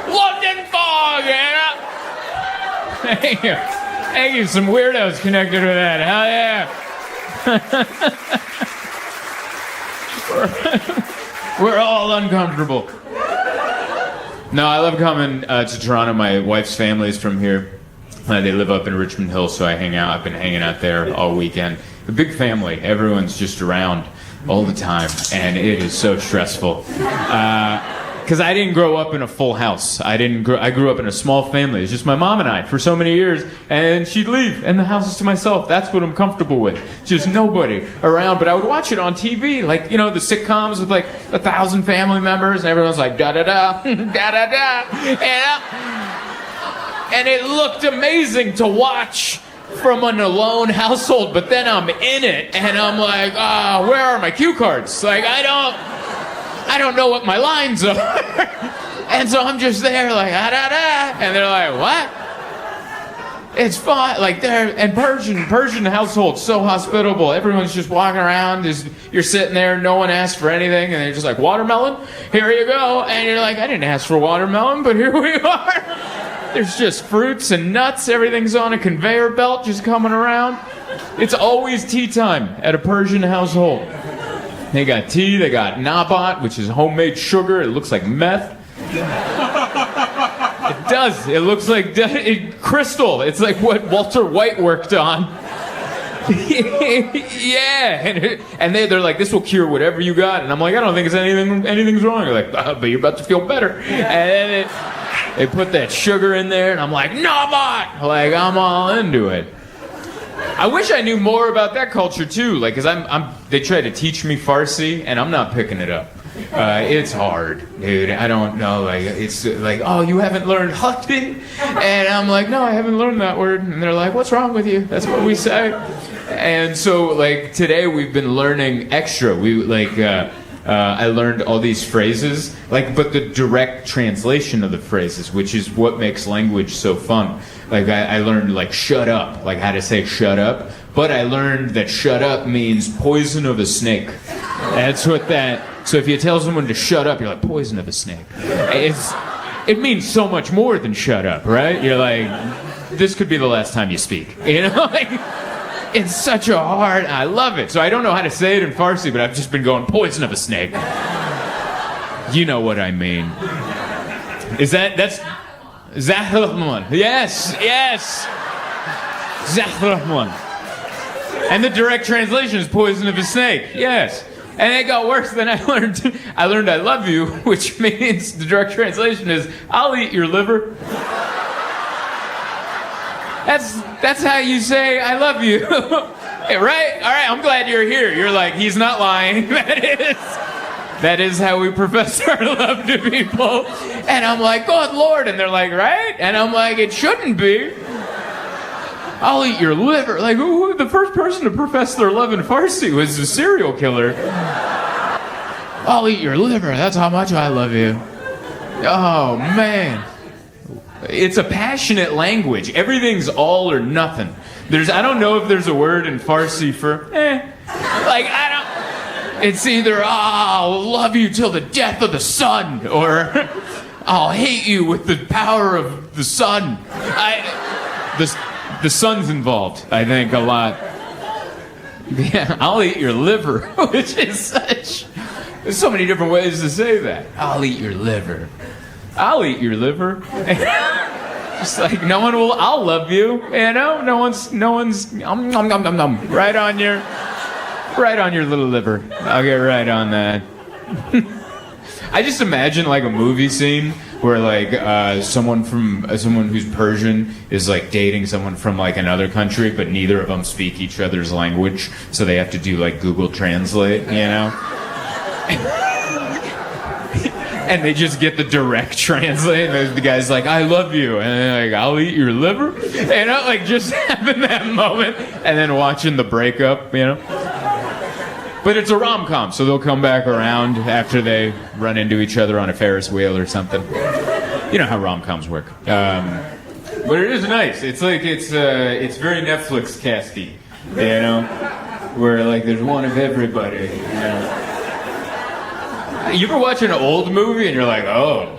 London fog, Thank you. Thank you. Some weirdos connected with that. Hell yeah. We're all uncomfortable. No, I love coming to Toronto. My wife's family is from here. They live up in Richmond Hill, so I hang out. I've been hanging out there all weekend. A big family. Everyone's just around all the time, and it is so stressful. Because I didn't grow up in a full house. I grew up in a small family. It's just my mom and I for so many years, and she'd leave, and the house is to myself. That's what I'm comfortable with. Just nobody around. But I would watch it on TV, like the sitcoms with like 1,000 family members, and everyone's like da da da, da da da, and it looked amazing to watch from an alone household, but then I'm in it and I'm like, where are my cue cards? Like I don't know what my lines are. And so I'm just there like, ah, da, da. And they're like, what? It's fine. Like, and Persian household, so hospitable. Everyone's just walking around. You're sitting there, no one asks for anything, and they're just like, watermelon? Here you go. And you're like, I didn't ask for watermelon, but here we are. There's just fruits and nuts. Everything's on a conveyor belt just coming around. It's always tea time at a Persian household. They got tea, they got nabat, which is homemade sugar. It looks like meth. It does. It looks like crystal. It's like what Walter White worked on. Yeah. And they're like, this will cure whatever you got. And I'm like, I don't think anything's wrong. They're like, but you're about to feel better. And then they put that sugar in there, and I'm like, nabat! Like, I'm all into it. I wish I knew more about that culture too, like, cause they try to teach me Farsi, and I'm not picking it up. It's hard, dude. I don't know, like, it's like, oh, you haven't learned Hakti? And I'm like, no, I haven't learned that word. And they're like, what's wrong with you? That's what we say. And so, like, today we've been learning extra. I learned all these phrases, like, but the direct translation of the phrases, which is what makes language so fun. Like, I learned, like, shut up, like how to say shut up. But I learned that shut up means poison of a snake. That's what so if you tell someone to shut up, you're like, poison of a snake. It means so much more than shut up, right? You're like, this could be the last time you speak. You know, like, it's such a hard, I love it. So I don't know how to say it in Farsi, but I've just been going, poison of a snake. You know what I mean. That's Zahrahman. Yes. Zahrahman. And the direct translation is poison of a snake. Yes. And it got worse than I learned I love you, which means the direct translation is, I'll eat your liver. That's how you say I love you. Hey, right? All right, I'm glad you're here. You're like, he's not lying. That is how we profess our love to people. And I'm like, good Lord. And they're like, right? And I'm like, it shouldn't be. I'll eat your liver. Like, who the first person to profess their love in Farsi was a serial killer. I'll eat your liver. That's how much I love you. Oh, man. It's a passionate language. Everything's all or nothing. I don't know if there's a word in Farsi for, Like, it's either, I'll love you till the death of the sun, or I'll hate you with the power of the sun. The sun's involved, I think, a lot. Yeah, I'll eat your liver, which is there's so many different ways to say that. I'll eat your liver. I'll eat your liver. Just like, I'll love you, you know? No one's, right on your little liver. I'll get right on that. I just imagine, like, a movie scene where, like, someone who's Persian is, like, dating someone from, like, another country, but neither of them speak each other's language, so they have to do, like, Google Translate, you know? And they just get the direct translate, and the guy's like, I love you, and they're like, I'll eat your liver? You know, like, just having that moment, and then watching the breakup, you know? But it's a rom-com, so they'll come back around after they run into each other on a Ferris wheel or something. You know how rom-coms work. But it is nice. It's like, it's very Netflix casty, you know? Where, like, there's one of everybody, you know? You ever watch an old movie and you're like, oh.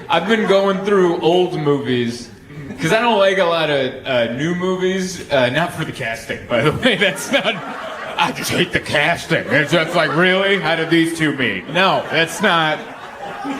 I've been going through old movies because I don't like a lot of new movies. Not for the casting, by the way. That's not. I just hate the casting. It's just like, really? How did these two meet? No, that's not.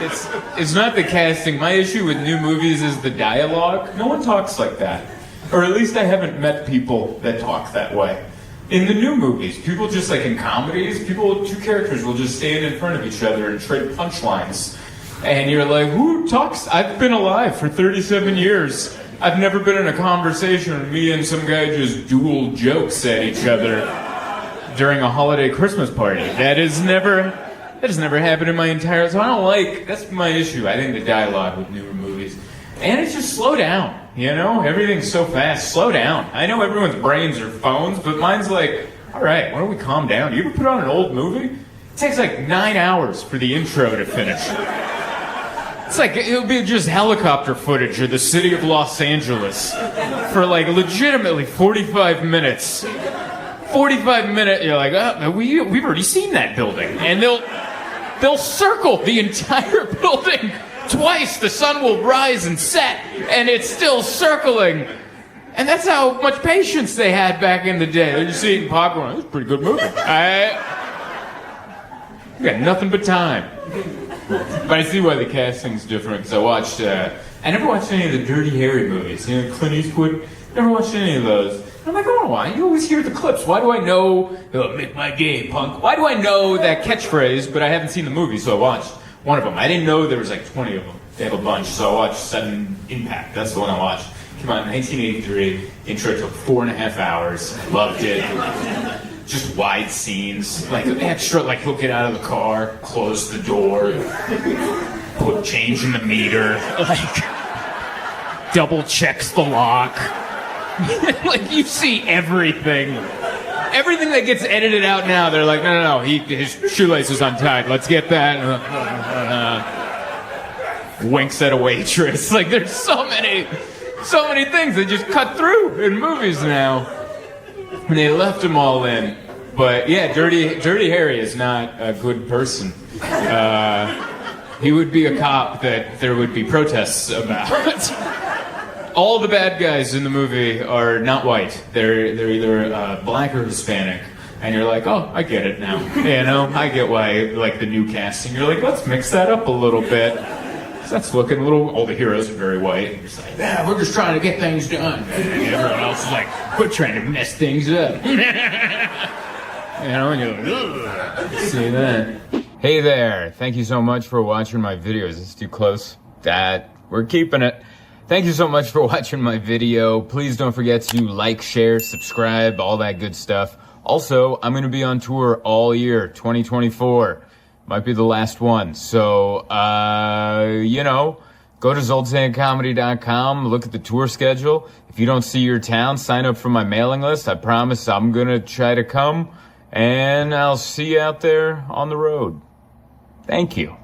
It's not the casting. My issue with new movies is the dialogue. No one talks like that. Or at least I haven't met people that talk that way. In the new movies, people just, like, in comedies, two characters will just stand in front of each other and trade punchlines. And you're like, who talks? I've been alive for 37 years. I've never been in a conversation with me and some guy just duel jokes at each other during a holiday Christmas party. That has never happened in my entire, so I don't like, that's my issue. I think the dialogue with newer movies. And it's just slow down, you know? Everything's so fast. Slow down. I know everyone's brains are phones, but mine's like, all right, why don't we calm down? You ever put on an old movie? It takes like 9 hours for the intro to finish. It's like, it'll be just helicopter footage of the city of Los Angeles for like legitimately 45 minutes. 45 minutes, you're like, oh, we've already seen that building. And they'll circle the entire building twice. The sun will rise and set, and it's still circling. And that's how much patience they had back in the day. They're just eating popcorn. It was a pretty good movie. We got nothing but time. But I see why the casting's different, because I never watched any of the Dirty Harry movies. You know, Clint Eastwood, never watched any of those. I'm like, oh, why? You always hear the clips. Why do I know, make my game, punk? Why do I know that catchphrase, but I haven't seen the movie, so I watched one of them. I didn't know there was like 20 of them. They have a bunch, so I watched Sudden Impact. That's the one I watched. Came out in 1983. Intro took 4.5 hours. Loved it. Just wide scenes, like extra, like he'll get out of the car, close the door, put change in the meter, like double checks the lock. Like you see everything. Everything that gets edited out now, they're like, no, his shoelace is untied. Let's get that. Winks at a waitress. Like there's so many things that just cut through in movies now. And they left them all in. But yeah, Dirty Harry is not a good person. He would be a cop that there would be protests about. All the bad guys in the movie are not white. They're either black or Hispanic. And you're like, oh, I get it now. You know, I get why, like, the new casting. You're like, let's mix that up a little bit. That's looking a little... All the heroes are very white. You're just like, yeah, we're just trying to get things done. And everyone else is like, we're trying to mess things up. You know, and you're like, ugh. See that? Hey there. Thank you so much for watching my videos. Is this too close? We're keeping it. Thank you so much for watching my video. Please don't forget to like, share, subscribe, all that good stuff. Also, I'm going to be on tour all year, 2024. Might be the last one. So, you know, go to zoltancomedy.com, look at the tour schedule. If you don't see your town, sign up for my mailing list. I promise I'm going to try to come, and I'll see you out there on the road. Thank you.